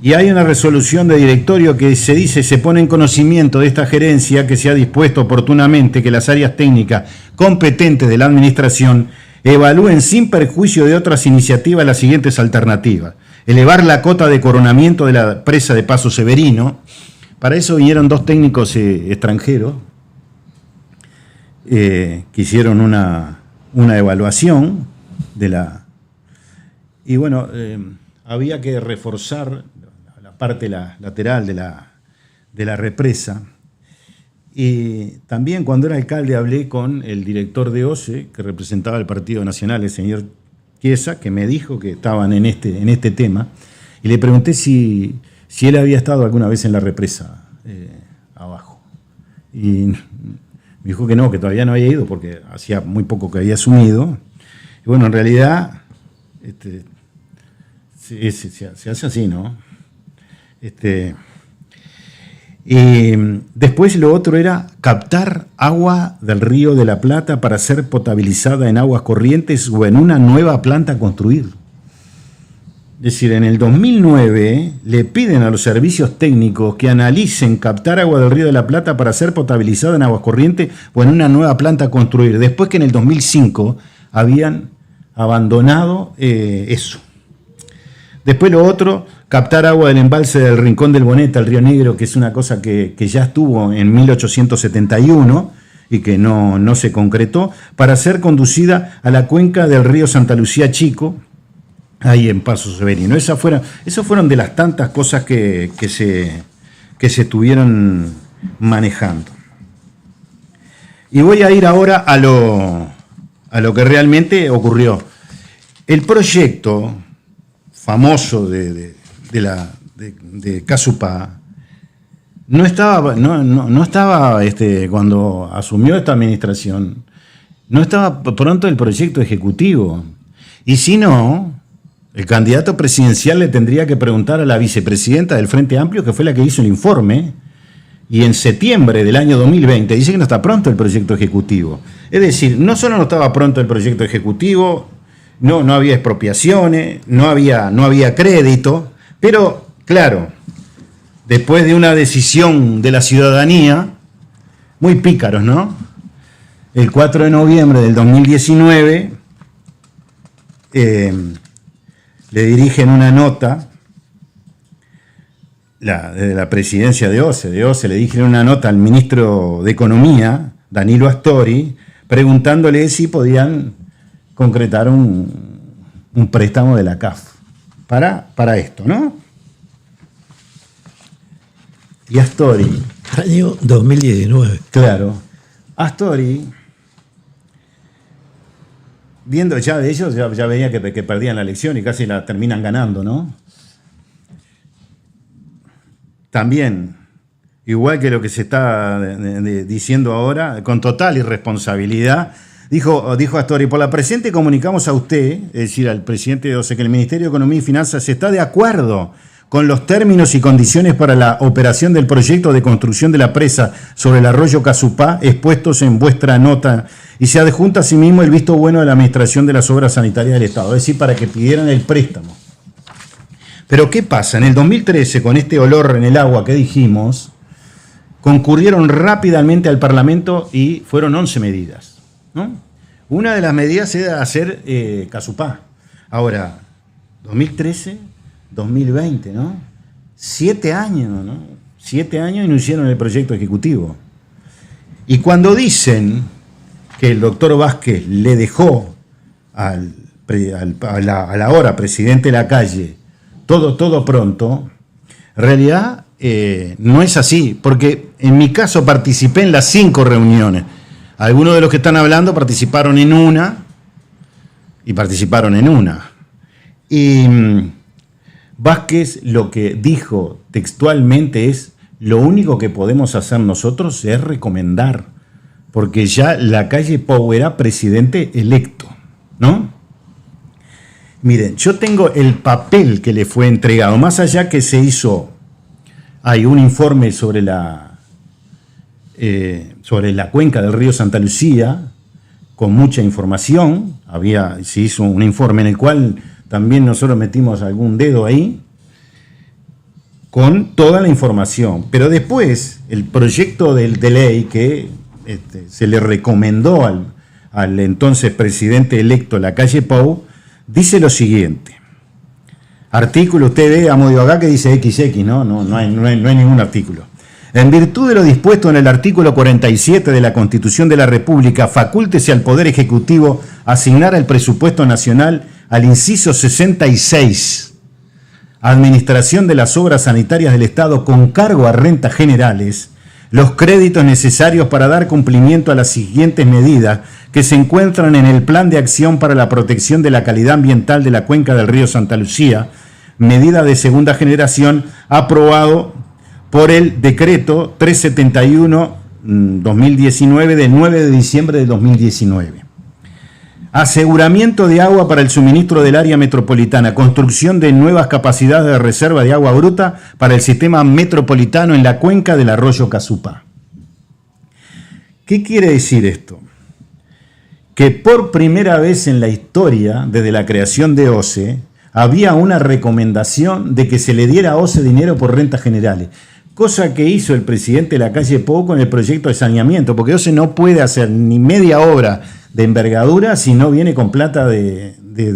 y hay una resolución de directorio que se pone en conocimiento de esta gerencia que se ha dispuesto oportunamente que las áreas técnicas competentes de la administración evalúen sin perjuicio de otras iniciativas las siguientes alternativas. Elevar la cota de coronamiento de la presa de Paso Severino. Para eso vinieron 2 técnicos extranjeros que hicieron una evaluación de la... Y bueno, había que reforzar la parte lateral de la represa. Y también cuando era alcalde hablé con el director de OCE, que representaba el Partido Nacional, el señor Chiesa, que me dijo que estaban en este tema, y le pregunté si él había estado alguna vez en la represa abajo. Y me dijo que no, que todavía no había ido, porque hacía muy poco que había asumido. Y bueno, en realidad se hace así, ¿no? Y después lo otro era captar agua del Río de la Plata para ser potabilizada en aguas corrientes o en una nueva planta a construir. Es decir, en el 2009 le piden a los servicios técnicos que analicen captar agua del Río de la Plata para ser potabilizada en aguas corrientes o en una nueva planta a construir. Después que en el 2005 habían abandonado eso. Después lo otro, captar agua del embalse del Rincón del Boneta, el Río Negro, que es una cosa que ya estuvo en 1871 y que no se concretó, para ser conducida a la cuenca del río Santa Lucía Chico, ahí en Paso Severino. Esas fueron de las tantas cosas que se estuvieron manejando. Y voy a ir ahora a lo que realmente ocurrió. El proyecto famoso de Casupá no estaba cuando asumió esta administración, no estaba pronto el proyecto ejecutivo. Y si no, el candidato presidencial le tendría que preguntar a la vicepresidenta del Frente Amplio, que fue la que hizo el informe, y en septiembre del año 2020 dice que no está pronto el proyecto ejecutivo. Es decir, no solo no estaba pronto el proyecto ejecutivo, no había expropiaciones, no había crédito, pero claro, después de una decisión de la ciudadanía, muy pícaros, ¿no? El 4 de noviembre del 2019 le dirigen una nota de la presidencia de OCE le dirigen una nota al ministro de Economía, Danilo Astori, preguntándole si podían concretar un préstamo de la CAF para esto, ¿no? Y Astori...
Año 2019.
Claro. Astori, viendo ya de ellos, ya veía que perdían la elección y casi la terminan ganando, ¿no? También, igual que lo que se está diciendo ahora, con total irresponsabilidad, dijo Astori: por la presente comunicamos a usted, es decir, al presidente de OCE, que el Ministerio de Economía y Finanzas está de acuerdo con los términos y condiciones para la operación del proyecto de construcción de la presa sobre el arroyo Casupá expuestos en vuestra nota, y se adjunta asimismo el visto bueno de la Administración de las Obras Sanitarias del Estado, es decir, para que pidieran el préstamo. Pero ¿qué pasa? En el 2013, con este olor en el agua que dijimos, concurrieron rápidamente al Parlamento y fueron 11 medidas, ¿no? Una de las medidas era hacer Casupá. Ahora, 2013, 2020, ¿no? 7 años, ¿no? 7 años y no hicieron el proyecto ejecutivo. Y cuando dicen que el doctor Vázquez le dejó a la ahora presidente Lacalle todo pronto, en realidad no es así, porque en mi caso participé en las 5 reuniones. Algunos de los que están hablando participaron en una y participaron en una. Y Vázquez lo que dijo textualmente es: lo único que podemos hacer nosotros es recomendar, porque ya Lacalle Pou era presidente electo, ¿no? Miren, yo tengo el papel que le fue entregado, más allá que se hizo, hay un informe sobre la cuenca del río Santa Lucía, con mucha información, se hizo un informe en el cual también nosotros metimos algún dedo ahí, con toda la información. Pero después, el proyecto de ley que se le recomendó al entonces presidente electo Lacalle Pou, dice lo siguiente. Artículo, usted ve a Amodio acá que dice XX, no hay ningún artículo. En virtud de lo dispuesto en el artículo 47 de la Constitución de la República, facúltese al Poder Ejecutivo asignar al presupuesto nacional al inciso 66, Administración de las Obras Sanitarias del Estado con cargo a rentas generales, los créditos necesarios para dar cumplimiento a las siguientes medidas que se encuentran en el Plan de Acción para la Protección de la Calidad Ambiental de la Cuenca del Río Santa Lucía, medida de segunda generación, aprobado por el decreto 371-2019 del 9 de diciembre de 2019. Aseguramiento de agua para el suministro del área metropolitana, construcción de nuevas capacidades de reserva de agua bruta para el sistema metropolitano en la cuenca del arroyo Casupá. ¿Qué quiere decir esto? Que por primera vez en la historia, desde la creación de OCE, había una recomendación de que se le diera a OCE dinero por rentas generales. Cosa que hizo el presidente Lacalle Pou con el proyecto de saneamiento, porque OCE no puede hacer ni media obra de envergadura si no viene con plata de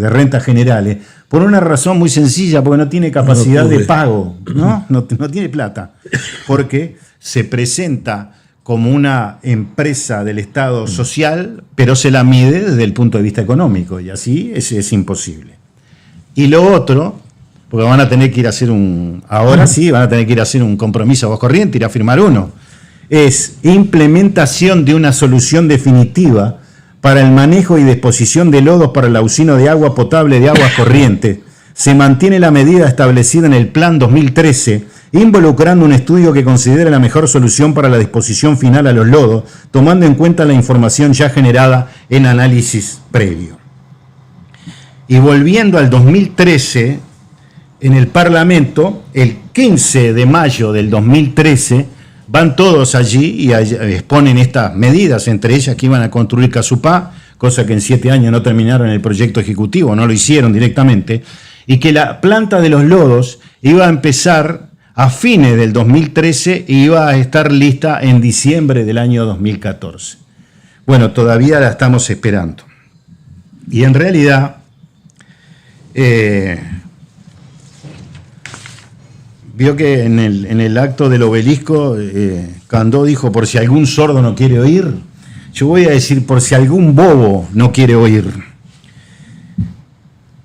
rentas generales. Por una razón muy sencilla, porque no tiene capacidad de pago, no tiene plata. Porque se presenta como una empresa del Estado social, pero se la mide desde el punto de vista económico, y así es imposible. Y lo otro, porque van a tener que ir a hacer ahora sí, van a tener que ir a hacer un compromiso a voz corriente, ir a firmar uno, es implementación de una solución definitiva para el manejo y disposición de lodos para el auxino de agua potable de aguas corrientes. Se mantiene la medida establecida en el Plan 2013, involucrando un estudio que considere la mejor solución para la disposición final a los lodos, tomando en cuenta la información ya generada en análisis previo. Y volviendo al 2013, en el Parlamento, el 15 de mayo del 2013, van todos allí y exponen estas medidas, entre ellas que iban a construir Casupá, cosa que en 7 años no terminaron el proyecto ejecutivo, no lo hicieron directamente, y que la planta de los lodos iba a empezar a fines del 2013 y iba a estar lista en diciembre del año 2014. Bueno, todavía la estamos esperando. Y en realidad, vio que en el acto del obelisco, Candó dijo, por si algún sordo no quiere oír, yo voy a decir, por si algún bobo no quiere oír,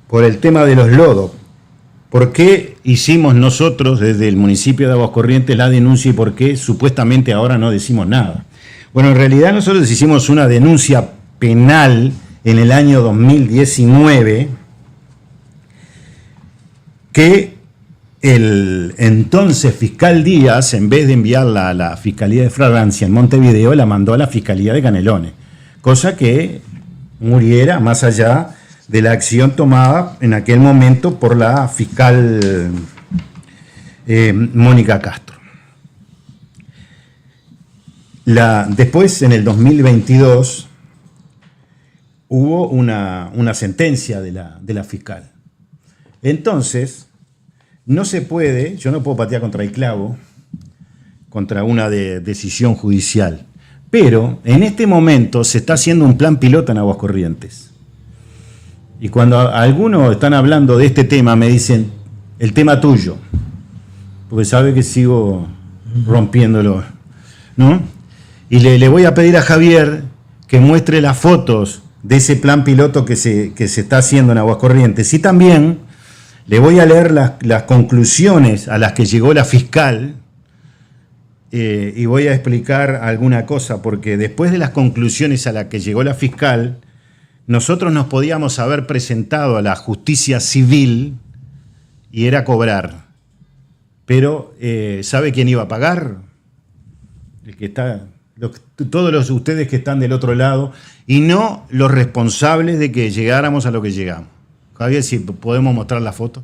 por el tema de los lodos. ¿Por qué hicimos nosotros desde el municipio de Aguas Corrientes la denuncia y por qué supuestamente ahora no decimos nada? Bueno, en realidad nosotros hicimos una denuncia penal en el año 2019 que el entonces fiscal Díaz, en vez de enviarla a la Fiscalía de Fragancia en Montevideo, la mandó a la Fiscalía de Canelones, cosa que muriera más allá de la acción tomada en aquel momento por la fiscal Mónica Castro. Después, en el 2022, hubo una sentencia de la fiscal. Entonces, no se puede, yo no puedo patear contra el clavo, contra una decisión judicial, pero en este momento se está haciendo un plan piloto en Aguas Corrientes. Y cuando algunos están hablando de este tema, me dicen, el tema tuyo, porque sabe que sigo rompiéndolo, ¿no? Y le voy a pedir a Javier que muestre las fotos de ese plan piloto que se está haciendo en Aguas Corrientes. Y también le voy a leer las conclusiones a las que llegó la fiscal y voy a explicar alguna cosa, porque después de las conclusiones a las que llegó la fiscal, nosotros nos podíamos haber presentado a la justicia civil y era cobrar. Pero, ¿sabe quién iba a pagar? El que está, todos ustedes que están del otro lado, y no los responsables de que llegáramos a lo que llegamos. Javier, si podemos mostrar la foto.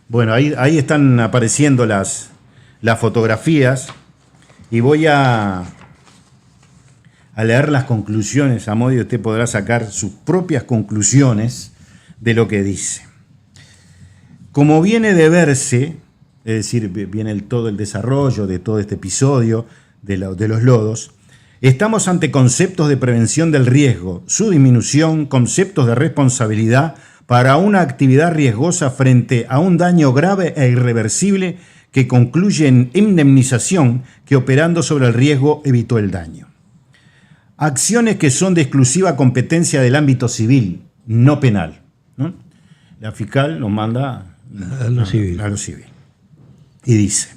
Bueno, ahí están apareciendo las fotografías y voy a leer las conclusiones. A modo de usted podrá sacar sus propias conclusiones de lo que dice. Como viene de verse, es decir, viene todo el desarrollo de todo este episodio de los lodos, Estamos ante conceptos de prevención del riesgo, su disminución, conceptos de responsabilidad para una actividad riesgosa frente a un daño grave e irreversible que concluye en indemnización que operando sobre el riesgo evitó el daño. Acciones que son de exclusiva competencia del ámbito civil, no penal, ¿no? La fiscal nos manda
a lo civil.
Y dice: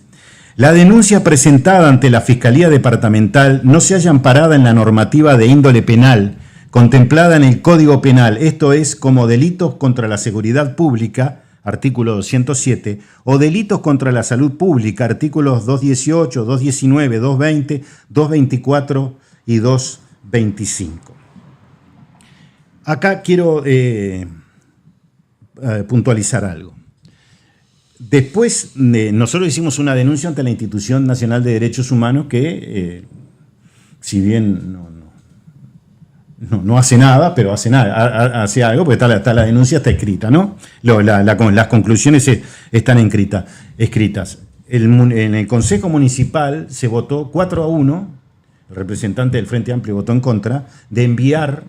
la denuncia presentada ante la Fiscalía Departamental no se halla amparada en la normativa de índole penal contemplada en el Código Penal, esto es, como delitos contra la seguridad pública, artículo 207, o delitos contra la salud pública, artículos 218, 219, 220, 224 y 225. Acá quiero puntualizar algo. Después, nosotros hicimos una denuncia ante la Institución Nacional de Derechos Humanos que, si bien no hace nada, pero hace algo, porque está la denuncia, está escrita, ¿no? Las conclusiones están escritas. En el Consejo Municipal se votó 4-1, el representante del Frente Amplio votó en contra, de enviar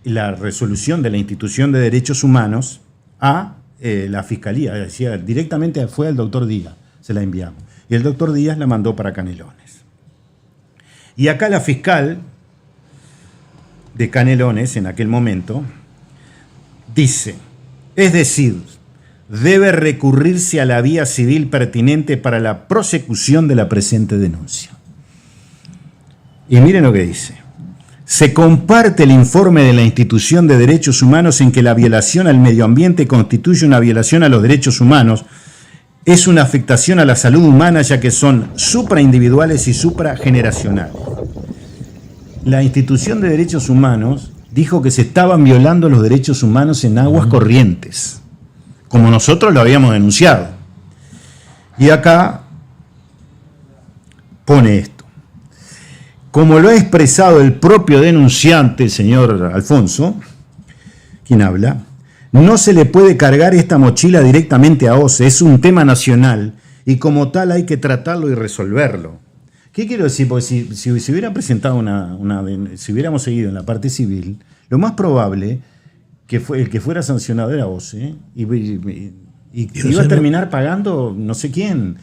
la resolución de la Institución de Derechos Humanos a la Fiscalía. Decía, directamente fue al doctor Díaz, se la enviamos. Y el doctor Díaz la mandó para Canelones. Y acá la fiscal de Canelones, en aquel momento, dice, es decir, debe recurrirse a la vía civil pertinente para la prosecución de la presente denuncia. Y miren lo que dice. Se comparte el informe de la Institución de Derechos Humanos en que la violación al medio ambiente constituye una violación a los derechos humanos, es una afectación a la salud humana ya que son supraindividuales y suprageneracionales. La Institución de Derechos Humanos dijo que se estaban violando los derechos humanos en aguas corrientes, como nosotros lo habíamos denunciado. Y acá pone esto. Como lo ha expresado el propio denunciante, el señor Alfonso, quien habla, no se le puede cargar esta mochila directamente a OCE, es un tema nacional y como tal hay que tratarlo y resolverlo. ¿Qué quiero decir? Porque si hubieran presentado si hubiéramos seguido en la parte civil, lo más probable que el que fuera sancionado era OCE y iba a terminar pagando no sé quién.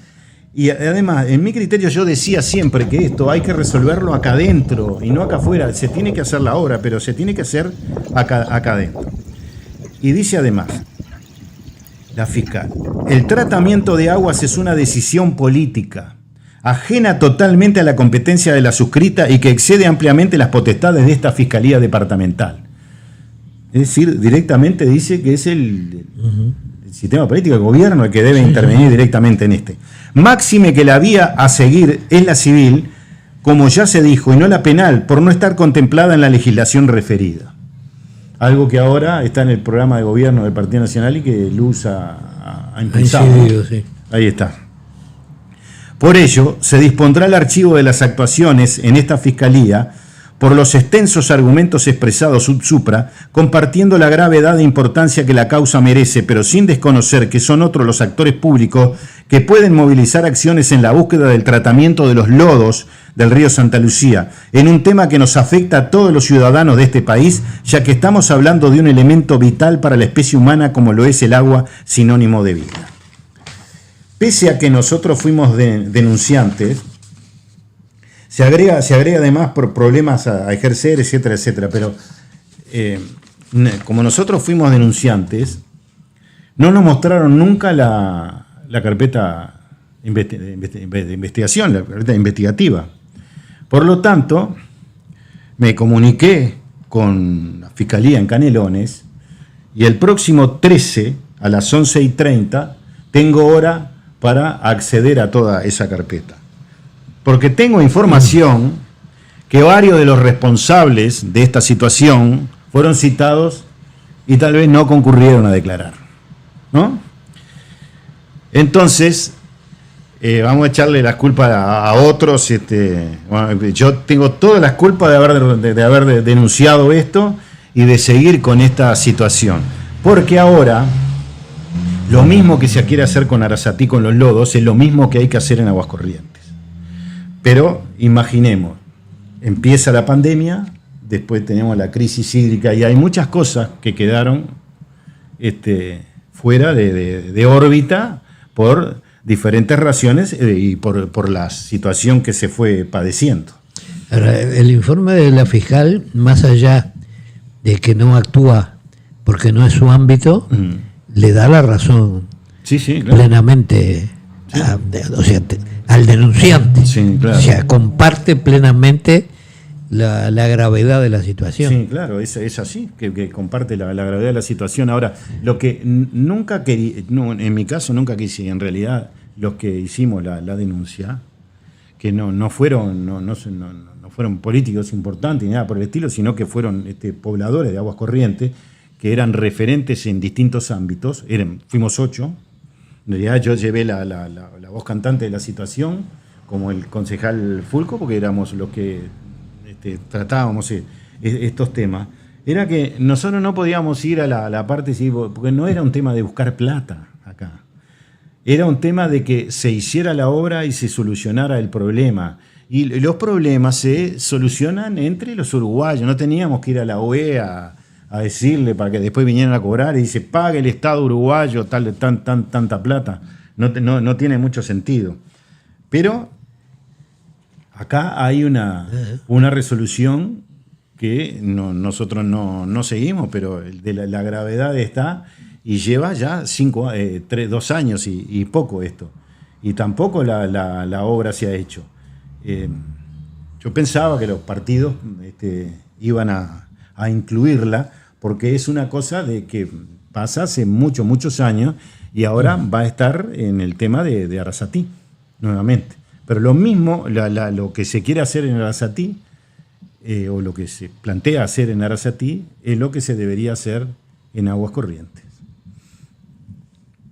Y además, en mi criterio yo decía siempre que esto hay que resolverlo acá adentro y no acá afuera. Se tiene que hacer la obra, pero se tiene que hacer acá adentro. Y dice además, la fiscal, el tratamiento de aguas es una decisión política, ajena totalmente a la competencia de la suscrita y que excede ampliamente las potestades de esta Fiscalía Departamental. Es decir, directamente dice que es el sistema político del gobierno el que debe intervenir directamente en este. Máxime que la vía a seguir es la civil, como ya se dijo, y no la penal, por no estar contemplada en la legislación referida. Algo que ahora está en el programa de gobierno del Partido Nacional y que Luz ha impulsado.
Sí.
Ahí está. Por ello, se dispondrá el archivo de las actuaciones en esta Fiscalía por los extensos argumentos expresados sub supra, compartiendo la gravedad e importancia que la causa merece, pero sin desconocer que son otros los actores públicos que pueden movilizar acciones en la búsqueda del tratamiento de los lodos del río Santa Lucía, en un tema que nos afecta a todos los ciudadanos de este país, ya que estamos hablando de un elemento vital para la especie humana como lo es el agua, sinónimo de vida. Pese a que nosotros fuimos denunciantes, se agrega además por problemas a ejercer, etcétera, etcétera. Pero como nosotros fuimos denunciantes, no nos mostraron nunca la carpeta de investigación, la carpeta investigativa. Por lo tanto, me comuniqué con la Fiscalía en Canelones y el próximo 13 a las 11:30 tengo hora para acceder a toda esa carpeta. Porque tengo información que varios de los responsables de esta situación fueron citados y tal vez no concurrieron a declarar, ¿no? Entonces, vamos a echarle las culpas a otros. Bueno, yo tengo todas las culpas de haber denunciado esto y de seguir con esta situación. Porque ahora, lo mismo que se quiere hacer con Arasatí, con los lodos, es lo mismo que hay que hacer en Aguas Corrientes. Pero imaginemos, empieza la pandemia, después tenemos la crisis hídrica y hay muchas cosas que quedaron fuera de órbita por diferentes razones y por la situación que se fue padeciendo.
Ahora, el informe de la fiscal, más allá de que no actúa porque no es su ámbito, le da la razón
Sí, claro.
plenamente al denunciante.
Sí, claro.
O sea, comparte plenamente la gravedad de la situación.
Sí, claro, es así, que comparte la gravedad de la situación. Ahora, lo que nunca quería, en mi caso nunca quise, en realidad, los que hicimos la denuncia, que no fueron políticos importantes ni nada por el estilo, sino que fueron pobladores de Aguas Corrientes, que eran referentes en distintos ámbitos. Fuimos 8. En realidad yo llevé la voz cantante de la situación, como el concejal Fulco, porque éramos los que tratábamos estos temas. Era que nosotros no podíamos ir a la parte, porque no era un tema de buscar plata acá. Era un tema de que se hiciera la obra y se solucionara el problema. Y los problemas se solucionan entre los uruguayos. No teníamos que ir a la OEA a decirle para que después vinieran a cobrar y dice, pague el Estado uruguayo tanta plata. No tiene mucho sentido. Pero acá hay una resolución que nosotros no seguimos, pero de la gravedad está y lleva ya 2 años y poco esto. Y tampoco la obra se ha hecho. Yo pensaba que los partidos iban a incluirla, porque es una cosa de que pasa hace muchos años y ahora va a estar en el tema de Arrasatí nuevamente. Pero lo mismo, lo que se quiere hacer en Arrasatí, o lo que se plantea hacer en Arrasatí, es lo que se debería hacer en Aguas Corrientes.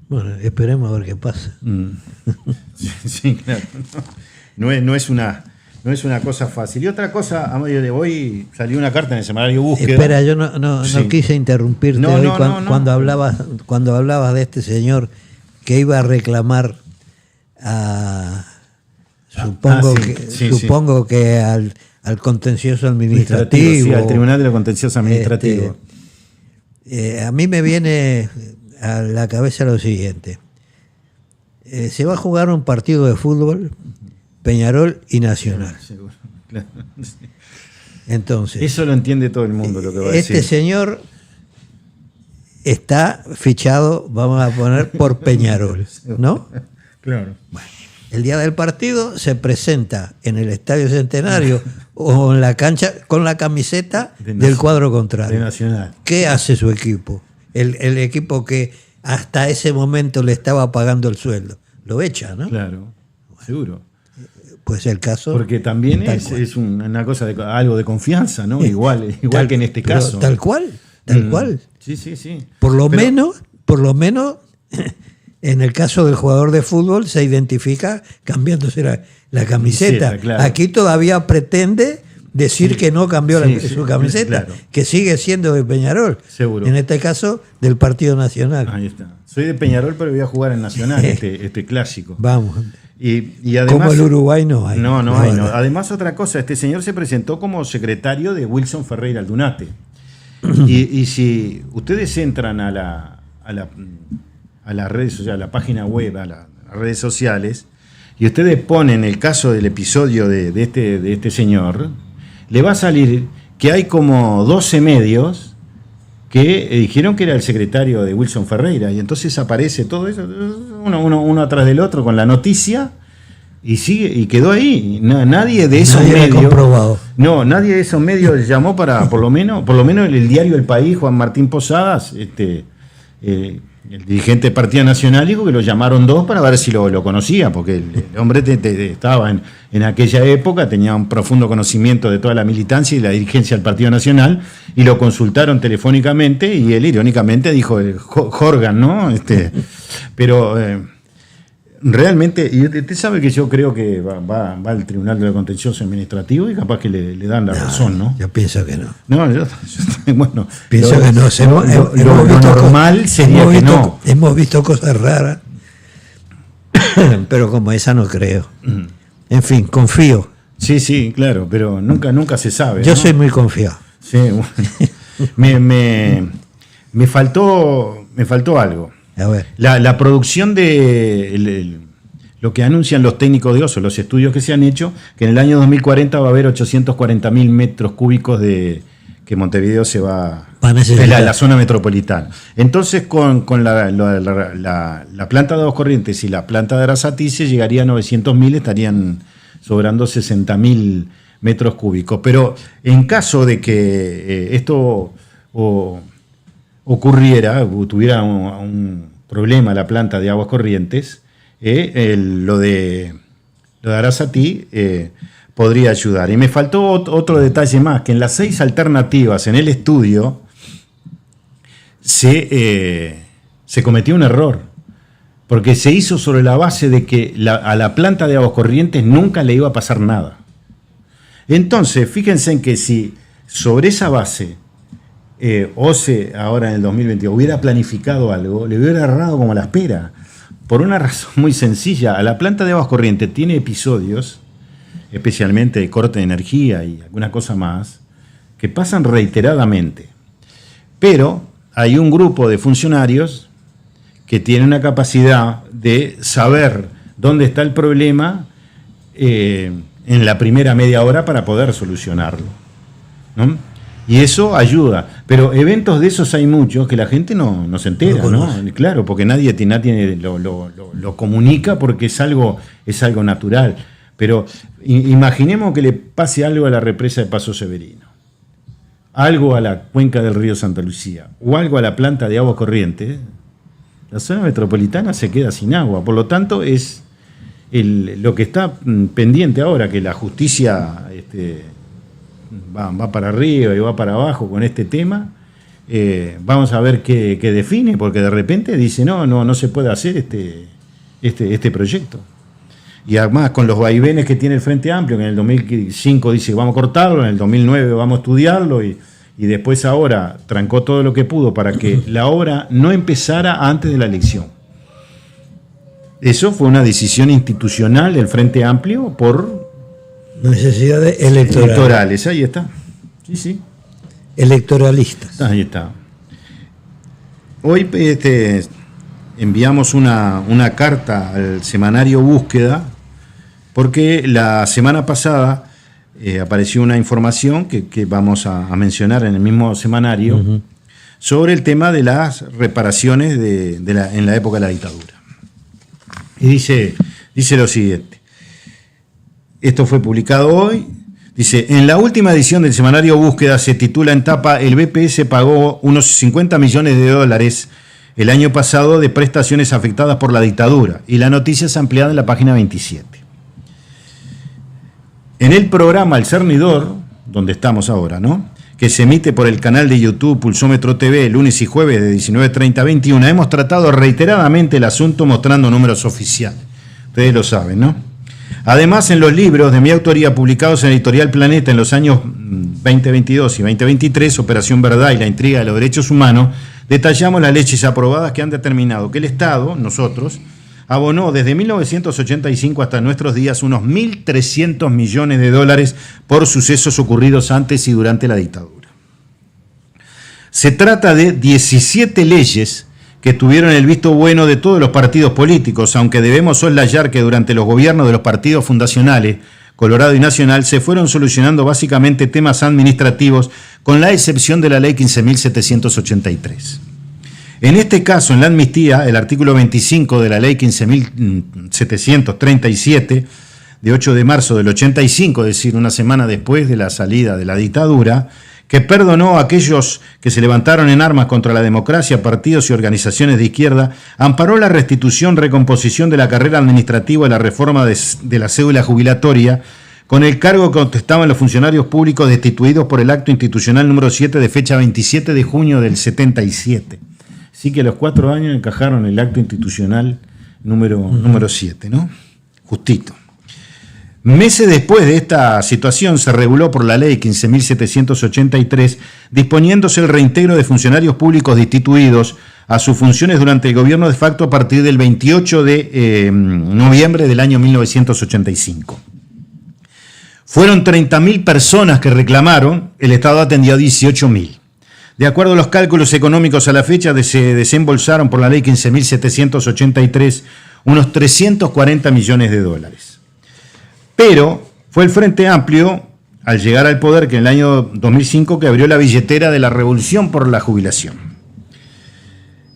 Bueno, esperemos a ver qué pasa.
Sí, claro. No es una cosa fácil. Y otra cosa, a medio de hoy salió una carta en el semanario Búsqueda.
Espera, yo no quise interrumpirte hoy cuando hablabas de este señor que iba a reclamar supongo que al contencioso administrativo.
Sí, al Tribunal de lo Contencioso Administrativo.
A mí me viene a la cabeza lo siguiente. Se va a jugar un partido de fútbol, Peñarol y Nacional.
Seguro, claro.
Entonces,
eso lo entiende todo el mundo, lo que va a decir.
Este señor está fichado, vamos a poner, por Peñarol, ¿no?
Claro.
Bueno, el día del partido se presenta en el Estadio Centenario o en la cancha con la camiseta del cuadro contrario.
De Nacional.
¿Qué hace su equipo? El equipo que hasta ese momento le estaba pagando el sueldo. Lo echa, ¿no?
Claro, seguro.
Pues el caso.
Porque también es una cosa algo de confianza, ¿no? Igual que en este caso.
Tal cual.
Sí.
Por lo menos, en el caso del jugador de fútbol se identifica cambiándose la camiseta.
Claro.
Aquí todavía pretende decir que no cambió su camiseta,
claro.
Que sigue siendo de Peñarol.
Seguro.
En este caso, del Partido Nacional.
Ahí está. Soy de Peñarol, pero voy a jugar en Nacional, este clásico.
Vamos.
Y además,
como el Uruguay no hay.
No hay. Además, otra cosa, este señor se presentó como secretario de Wilson Ferreira Aldunate. y si ustedes entran a las redes sociales, a la página web, a las redes sociales, y ustedes ponen el caso del episodio de este señor, le va a salir que hay como 12 medios que dijeron que era el secretario de Wilson Ferreira, y entonces aparece todo eso, uno atrás del otro con la noticia, y sigue y quedó ahí. Nadie de esos medios
comprobado.
No, nadie de esos medios llamó para, por lo menos el diario El País, Juan Martín Posadas, el dirigente del Partido Nacional, dijo que lo llamaron 2 para ver si lo conocía, porque el hombre estaba en aquella época, tenía un profundo conocimiento de toda la militancia y la dirigencia del Partido Nacional, y lo consultaron telefónicamente, y él irónicamente dijo Jorgan, ¿no? Pero realmente, y usted sabe que yo creo que va al Tribunal de lo Contencioso Administrativo y capaz que le dan la razón, ¿no?
Yo pienso que no.
No, yo bueno,
pienso que no.
Lo normal sería que no.
Hemos visto cosas raras, pero como esa no creo. En fin, confío
Sí, claro, pero nunca se sabe.
Yo
¿no?
soy muy confiado.
Sí, bueno. me faltó algo.
A ver.
La producción de lo que anuncian los técnicos de Oso, los estudios que se han hecho, que en el año 2040 va a haber 840.000 metros cúbicos que Montevideo se va a necesitar. La zona metropolitana. Entonces, con la planta de Aguas Corrientes y la planta de Arasatí se llegaría a 900.000, estarían sobrando 60.000 metros cúbicos. Pero en caso de que esto ocurriera, tuviera un problema la planta de Aguas Corrientes, lo de Arasatí podría ayudar. Y me faltó otro detalle más, que en las 6 alternativas en el estudio se cometió un error, porque se hizo sobre la base de que a la planta de Aguas Corrientes nunca le iba a pasar nada. Entonces, fíjense en que si sobre esa base OCE ahora en el 2022 hubiera planificado algo, le hubiera errado como la espera. Por una razón muy sencilla, a la planta de Aguas Corrientes tiene episodios, especialmente de corte de energía y alguna cosa más, que pasan reiteradamente. Pero hay un grupo de funcionarios que tiene una capacidad de saber dónde está el problema en la primera media hora para poder solucionarlo, ¿no? Y eso ayuda. Pero eventos de esos hay muchos que la gente no se entera, ¿no? Claro, porque nadie lo comunica porque es algo natural. Pero imaginemos que le pase algo a la represa de Paso Severino, algo a la cuenca del río Santa Lucía o algo a la planta de Aguas Corrientes, la zona metropolitana se queda sin agua. Por lo tanto, es lo que está pendiente ahora, que la justicia va para arriba y va para abajo con este tema. Vamos a ver qué define, porque de repente dice no se puede hacer este proyecto. Y además con los vaivenes que tiene el Frente Amplio, que en el 2005 dice vamos a cortarlo, en el 2009 vamos a estudiarlo y después ahora trancó todo lo que pudo para que la obra no empezara antes de la elección. Eso fue una decisión institucional del Frente Amplio por
necesidades electorales.
Ahí está. Sí.
Electoralistas.
Ahí está. Hoy enviamos una carta al semanario Búsqueda porque la semana pasada apareció una información que vamos a mencionar en el mismo semanario sobre el tema de las reparaciones en la época de la dictadura. Y dice lo siguiente. Esto fue publicado hoy. Dice, en la última edición del semanario Búsqueda se titula en tapa: el BPS pagó unos 50 millones de dólares el año pasado de prestaciones afectadas por la dictadura. Y la noticia es ampliada en la página 27. En el programa El Cernidor, donde estamos ahora, ¿no?, que se emite por el canal de YouTube Pulsómetro TV lunes y jueves de 19:30 a 21, hemos tratado reiteradamente el asunto mostrando números oficiales. Ustedes lo saben, ¿no? Además, en los libros de mi autoría publicados en Editorial Planeta en los años 2022 y 2023, Operación Verdad y la intriga de los derechos humanos, detallamos las leyes aprobadas que han determinado que el Estado, nosotros, abonó desde 1985 hasta nuestros días unos 1.300 millones de dólares por sucesos ocurridos antes y durante la dictadura. Se trata de 17 leyes que tuvieron el visto bueno de todos los partidos políticos, aunque debemos soslayar que durante los gobiernos de los partidos fundacionales, Colorado y Nacional, se fueron solucionando básicamente temas administrativos, con la excepción de la ley 15.783. En este caso, en la amnistía, el artículo 25 de la ley 15.737, de 8 de marzo del 85, es decir, una semana después de la salida de la dictadura, que perdonó a aquellos que se levantaron en armas contra la democracia, partidos y organizaciones de izquierda, amparó la restitución, recomposición de la carrera administrativa y la reforma de la cédula jubilatoria, con el cargo que contestaban los funcionarios públicos destituidos por el acto institucional número 7 de fecha 27 de junio del 77. Así que a los 4 años encajaron el acto institucional número 7, ¿no? Justito. Meses después de esta situación se reguló por la ley 15.783, disponiéndose el reintegro de funcionarios públicos destituidos a sus funciones durante el gobierno de facto a partir del 28 de noviembre del año 1985. Fueron 30.000 personas que reclamaron, el Estado atendió a 18.000. De acuerdo a los cálculos económicos a la fecha, se desembolsaron por la ley 15.783 unos 340 millones de dólares. Pero fue el Frente Amplio, al llegar al poder, que en el año 2005, que abrió la billetera de la revolución por la jubilación.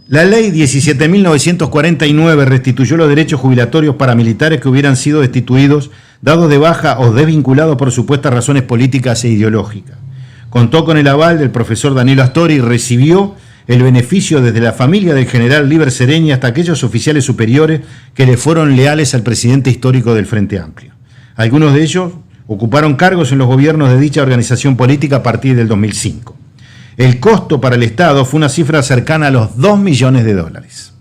La ley 17.949 restituyó los derechos jubilatorios para militares que hubieran sido destituidos, dados de baja o desvinculados por supuestas razones políticas e ideológicas. Contó con el aval del profesor Danilo Astori y recibió el beneficio desde la familia del general Líber Sereñi hasta aquellos oficiales superiores que le fueron leales al presidente histórico del Frente Amplio. Algunos de ellos ocuparon cargos en los gobiernos de dicha organización política a partir del 2005. El costo para el Estado fue una cifra cercana a los 2 millones de dólares.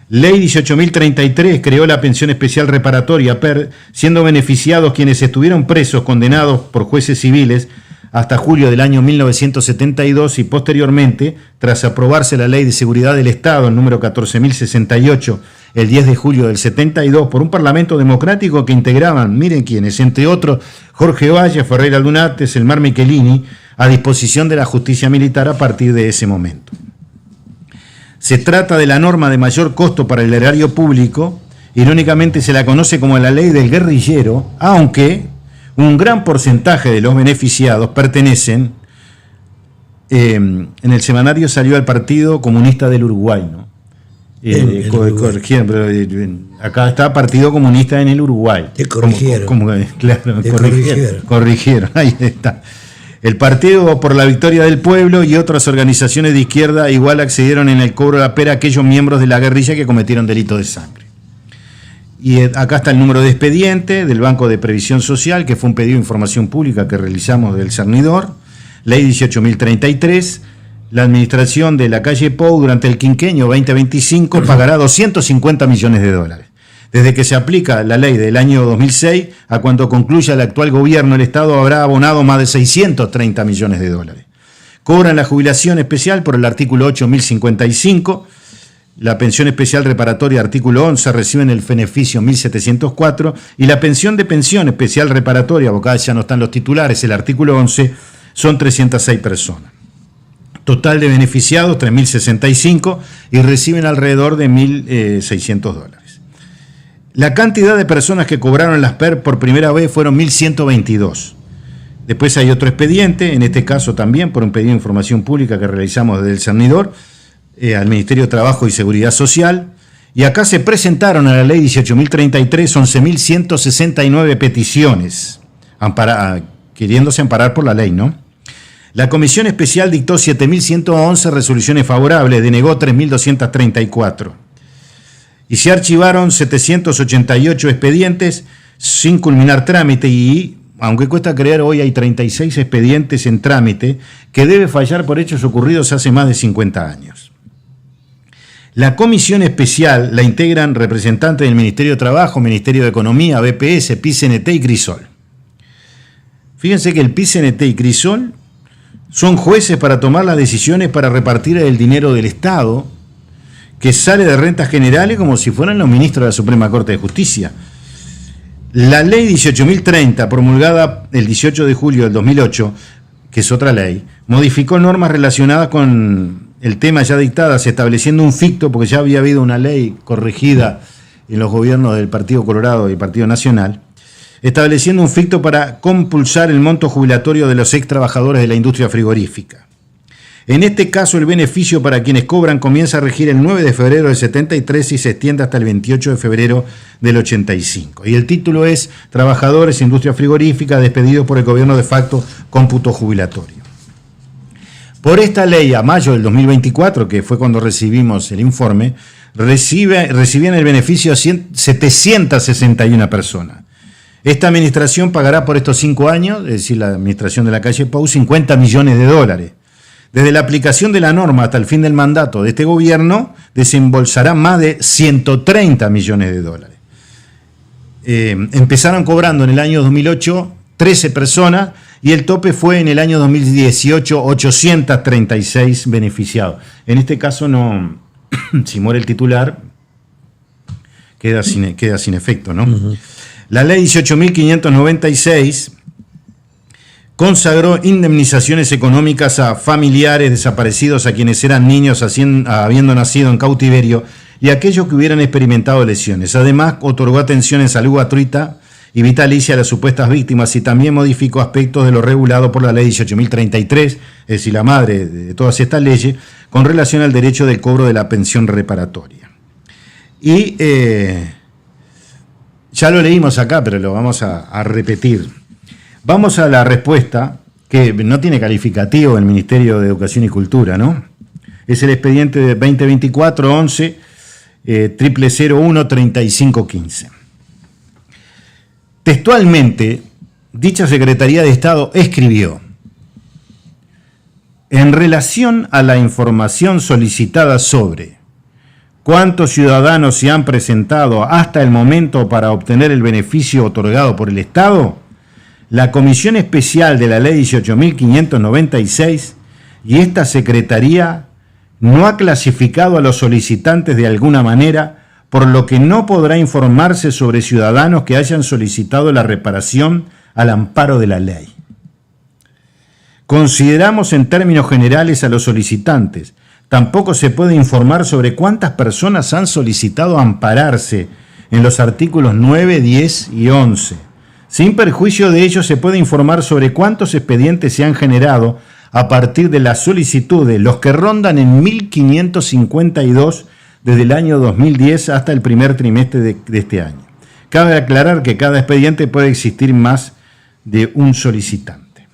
Ley 18.033 creó la pensión especial reparatoria PER, siendo beneficiados quienes estuvieron presos condenados por jueces civiles hasta julio del año 1972 y posteriormente, tras aprobarse la Ley de Seguridad del Estado, el número 14.068, el 10 de julio del 72, por un parlamento democrático que integraban, miren quiénes, entre otros, Jorge Valle, Ferreira Lunates, Elmar Michelini, a disposición de la justicia militar a partir de ese momento. Se trata de la norma de mayor costo para el erario público, irónicamente se la conoce como la ley del guerrillero, aunque un gran porcentaje de los beneficiados pertenecen, en el semanario salió al Partido Comunista del Uruguay, ¿no? Acá está Partido Comunista en el Uruguay.
Te corrigieron.
Claro,
Te
corrigieron, ahí está. El Partido por la Victoria del Pueblo y otras organizaciones de izquierda igual accedieron en el cobro de la PER a aquellos miembros de la guerrilla que cometieron delitos de sangre. Y acá está el número de expediente del Banco de Previsión Social, que fue un pedido de información pública que realizamos del Cernidor. Ley 18.033. La administración de la calle Pou durante el quinquenio 2025 pagará 250 millones de dólares. Desde que se aplica la ley del año 2006 a cuando concluya el actual gobierno, el Estado habrá abonado más de 630 millones de dólares. Cobran la jubilación especial por el artículo 8055, la pensión especial reparatoria artículo 11, reciben el beneficio 1704 y la pensión de pensión especial reparatoria, porque acá ya no están los titulares, el artículo 11, son 306 personas. Total de beneficiados 3.065 y reciben alrededor de 1.600 dólares. La cantidad de personas que cobraron las PER por primera vez fueron 1.122. Después hay otro expediente, en este caso también por un pedido de información pública que realizamos desde el Cernidor, al Ministerio de Trabajo y Seguridad Social, y acá se presentaron a la ley 18.033 11.169 peticiones, queriéndose amparar por la ley, ¿no? La Comisión Especial dictó 7.111 resoluciones favorables, denegó 3.234. Y se archivaron 788 expedientes sin culminar trámite y, aunque cuesta creer, hoy hay 36 expedientes en trámite que debe fallar por hechos ocurridos hace más de 50 años. La Comisión Especial la integran representantes del Ministerio de Trabajo, Ministerio de Economía, BPS, PICNT y Crisol. Fíjense que el PICNT y Crisol son jueces para tomar las decisiones para repartir el dinero del Estado que sale de rentas generales como si fueran los ministros de la Suprema Corte de Justicia. La ley 18.030, promulgada el 18 de julio del 2008, que es otra ley, modificó normas relacionadas con el tema ya dictadas, estableciendo un ficto, porque ya había habido una ley corregida en los gobiernos del Partido Colorado y el Partido Nacional, estableciendo un ficto para compulsar el monto jubilatorio de los ex trabajadores de la industria frigorífica. En este caso, el beneficio para quienes cobran comienza a regir el 9 de febrero del 73 y se extiende hasta el 28 de febrero del 85. Y el título es Trabajadores de Industria Frigorífica despedidos por el gobierno de facto, cómputo jubilatorio. Por esta ley, a mayo del 2024, que fue cuando recibimos el informe, recibían el beneficio 761 personas. Esta administración pagará por estos 5 años, es decir, la administración de la calle Pou, 50 millones de dólares. Desde la aplicación de la norma hasta el fin del mandato de este gobierno, desembolsará más de 130 millones de dólares. Empezaron cobrando en el año 2008 13 personas y el tope fue en el año 2018 836 beneficiados. En este caso, no, si muere el titular, queda sin efecto, ¿no? Uh-huh. La ley 18.596 consagró indemnizaciones económicas a familiares desaparecidos, a quienes eran niños habiendo nacido en cautiverio y a aquellos que hubieran experimentado lesiones. Además, otorgó atención en salud gratuita y vitalicia a las supuestas víctimas y también modificó aspectos de lo regulado por la ley 18.033, es decir, la madre de todas estas leyes, con relación al derecho del cobro de la pensión reparatoria. Y ya lo leímos acá, pero lo vamos a repetir. Vamos a la respuesta, que no tiene calificativo del Ministerio de Educación y Cultura, ¿no? Es el expediente de 2024-11 001-3515. Textualmente, dicha Secretaría de Estado escribió: en relación a la información solicitada sobre cuántos ciudadanos se han presentado hasta el momento para obtener el beneficio otorgado por el Estado, la Comisión Especial de la Ley 18.596 y esta Secretaría no ha clasificado a los solicitantes de alguna manera, por lo que no podrá informarse sobre ciudadanos que hayan solicitado la reparación al amparo de la ley. Consideramos en términos generales a los solicitantes. Tampoco se puede informar sobre cuántas personas han solicitado ampararse en los artículos 9, 10 y 11. Sin perjuicio de ello, se puede informar sobre cuántos expedientes se han generado a partir de las solicitudes, los que rondan en 1.552 desde el año 2010 hasta el primer trimestre de este año. Cabe aclarar que cada expediente puede existir más de un solicitante.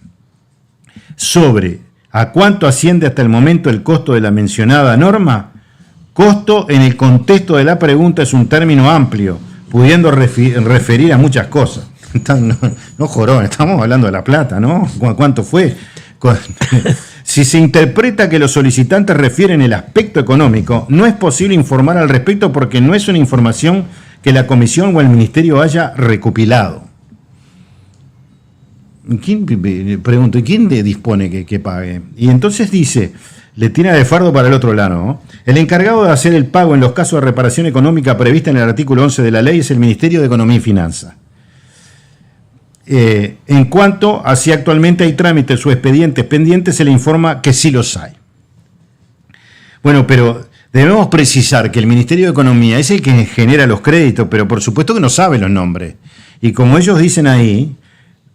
Sobre a cuánto asciende hasta el momento el costo de la mencionada norma, costo en el contexto de la pregunta es un término amplio, pudiendo referir a muchas cosas. No jorón, estamos hablando de la plata, ¿no? ¿Cuánto fue? Si se interpreta que los solicitantes refieren el aspecto económico, no es posible informar al respecto porque no es una información que la Comisión o el Ministerio haya recopilado. Pregunto, ¿quién dispone que pague? Y entonces dice, le tira de fardo para el otro lado, ¿no? El encargado de hacer el pago en los casos de reparación económica prevista en el artículo 11 de la ley es el Ministerio de Economía y Finanzas. En cuanto a si actualmente hay trámites o expedientes pendientes, se le informa que sí los hay. Bueno, pero debemos precisar que el Ministerio de Economía es el que genera los créditos, pero por supuesto que no sabe los nombres. Y como ellos dicen ahí,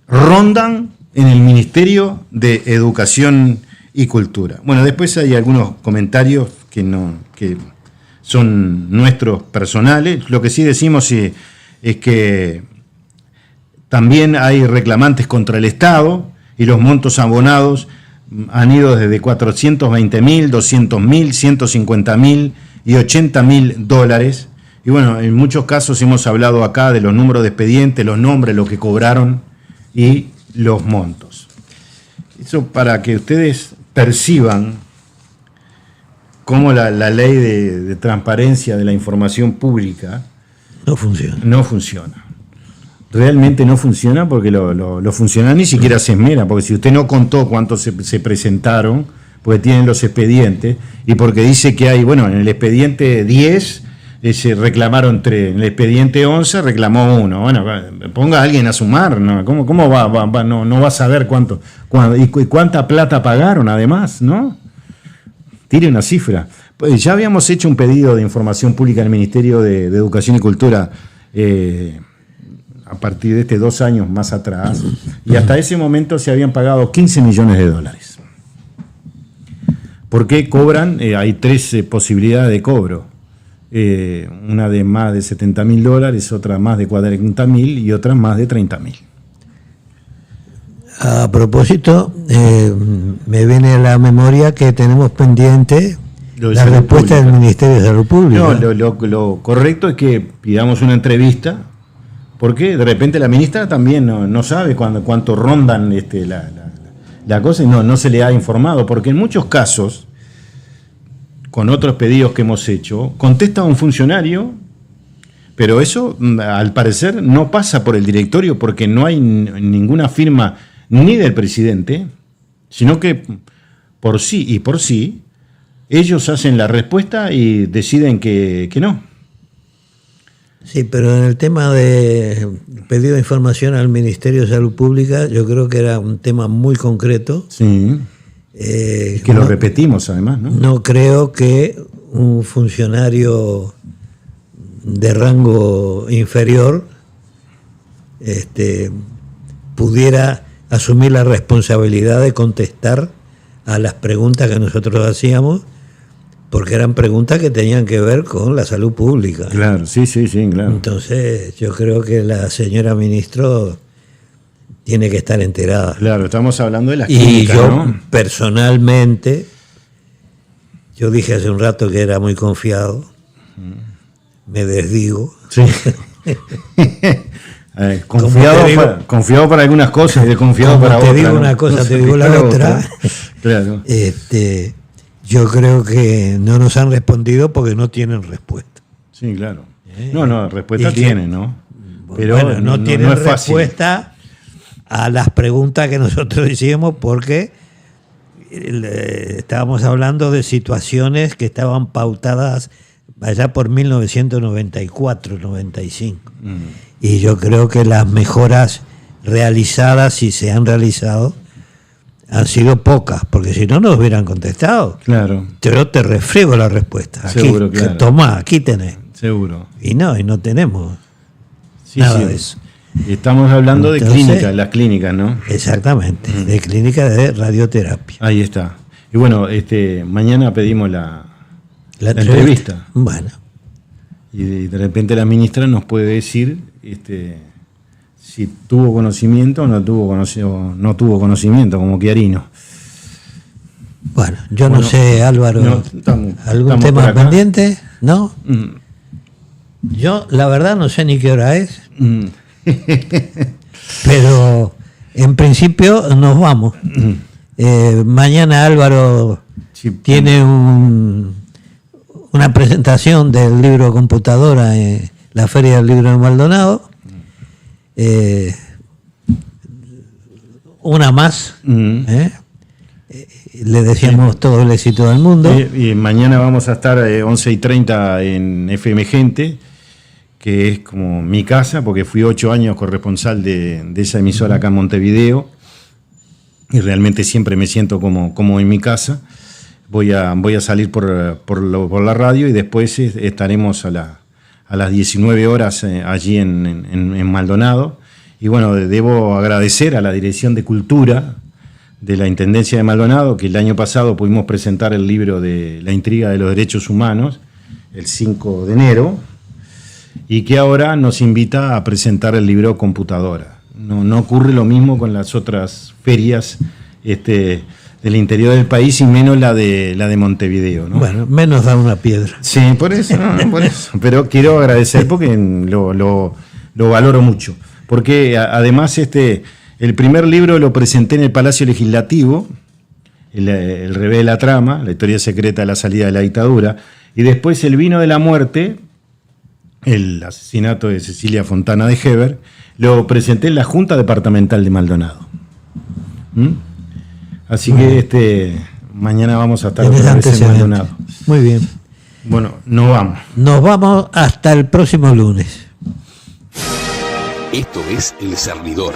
rondan en el Ministerio de Educación y Cultura. Bueno, después hay algunos comentarios que son nuestros personales. Lo que sí decimos es que también hay reclamantes contra el Estado y los montos abonados han ido desde 420.000, 200.000, 150.000 y $80.000. Y bueno, en muchos casos hemos hablado acá de los números de expedientes, los nombres, lo que cobraron y los montos. Eso para que ustedes perciban cómo la ley de transparencia de la información pública no funciona. Realmente no funciona porque los funcionarios ni siquiera se esmeran, porque si usted no contó cuántos se presentaron, porque tienen los expedientes, y porque dice que hay, bueno, en el expediente 10 se reclamaron 3, en el expediente 11 reclamó 1. Bueno, ponga a alguien a sumar, ¿no? ¿Cómo va? No va a saber cuánto y cuánta plata pagaron además, ¿no? Tire una cifra. Pues ya habíamos hecho un pedido de información pública al Ministerio de Educación y Cultura a partir de 2 años más atrás, y hasta ese momento se habían pagado $15 millones. ¿Por qué cobran? Hay 3 posibilidades de cobro. Una de más de $70.000, otra más de $40.000 y otra más de $30.000.
A propósito, me viene a la memoria que tenemos pendiente la respuesta del Ministerio de Salud Pública. No,
lo correcto es que pidamos una entrevista, porque de repente la ministra también no sabe cuánto rondan la cosa y no se le ha informado, porque en muchos casos, con otros pedidos que hemos hecho, contesta un funcionario, pero eso al parecer no pasa por el directorio porque no hay ninguna firma ni del presidente, sino que por sí ellos hacen la respuesta y deciden que no.
Sí, pero en el tema de pedido de información al Ministerio de Salud Pública, yo creo que era un tema muy concreto.
Sí. Que lo repetimos además, ¿no?
No creo que un funcionario de rango inferior pudiera asumir la responsabilidad de contestar a las preguntas que nosotros hacíamos, porque eran preguntas que tenían que ver con la salud pública.
Claro, sí, claro.
Entonces, yo creo que la señora ministro tiene que estar enterada.
Claro, estamos hablando de las
Y
clínicas,
yo,
¿no?
personalmente, yo dije hace un rato que era muy confiado, me desdigo.
Sí. Confiado para algunas cosas y desconfiado
Como
para otras.
te digo
¿no?
una cosa,
No
te
sé,
digo la
para
otra.
Claro.
Yo creo que no nos han respondido porque no tienen respuesta.
Sí, claro. No, respuesta
¿Y qué?
tienen, ¿no? Pero
bueno, no tienen
es fácil.
respuesta a las preguntas que nosotros hicimos porque estábamos hablando de situaciones que estaban pautadas allá por 1994-95. Y yo creo que las mejoras realizadas, si se han realizado, han sido pocas, porque si no nos hubieran contestado.
Claro.
Yo te refriego la respuesta. Aquí,
Seguro, claro.
Tomá, aquí tenés.
Seguro.
Y no tenemos
Sí,
nada
sí.
de eso.
Estamos hablando de
Entonces,
clínicas, las clínicas, ¿no?
Exactamente, de clínica de radioterapia.
Ahí está. Y bueno, mañana pedimos la entrevista.
Bueno,
Y de repente la ministra nos puede decir si tuvo conocimiento o no tuvo conocimiento, como Chiarino.
bueno, yo no
Bueno,
sé, Álvaro,
no, estamos
¿algún
por
tema
acá.
pendiente? ¿No?
Mm,
Yo, la verdad, no sé ni qué hora es,
mm.
pero en principio nos vamos. Mañana Álvaro
Sí.
tiene una presentación del libro Computadora en la Feria del Libro de Maldonado. Una más. Le deseamos todo el éxito del mundo.
Y mañana vamos a estar 11:30 en FM Gente, que es como mi casa, porque fui 8 años corresponsal de esa emisora acá en Montevideo, y realmente siempre me siento como en mi casa. Voy a salir por la radio y después estaremos a las 19 horas allí en Maldonado. Y bueno, debo agradecer a la Dirección de Cultura de la Intendencia de Maldonado, que el año pasado pudimos presentar el libro de La intriga de los derechos humanos, el 5 de enero, y que ahora nos invita a presentar el libro Computadora. No ocurre lo mismo con las otras ferias del interior del país, y menos la de Montevideo, ¿no?
Bueno, menos da una piedra.
Sí, por eso, por eso. Pero quiero agradecer porque lo valoro mucho. Porque además el primer libro lo presenté en el Palacio Legislativo, el revés de la trama, la historia secreta de la salida de la dictadura, y después El vino de la muerte, el asesinato de Cecilia Fontana de Heber, lo presenté en la Junta Departamental de Maldonado. Así que mañana vamos a estar otra vez en Maldonado.
Muy bien.
Bueno, nos vamos.
Nos vamos hasta el próximo lunes.
Esto es El Servidor.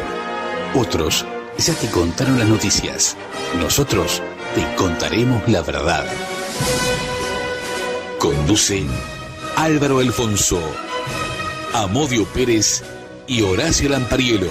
Otros ya te contaron las noticias. Nosotros te contaremos la verdad. Conducen Álvaro Alfonso, Amodio Pérez y Horacio Lampariello.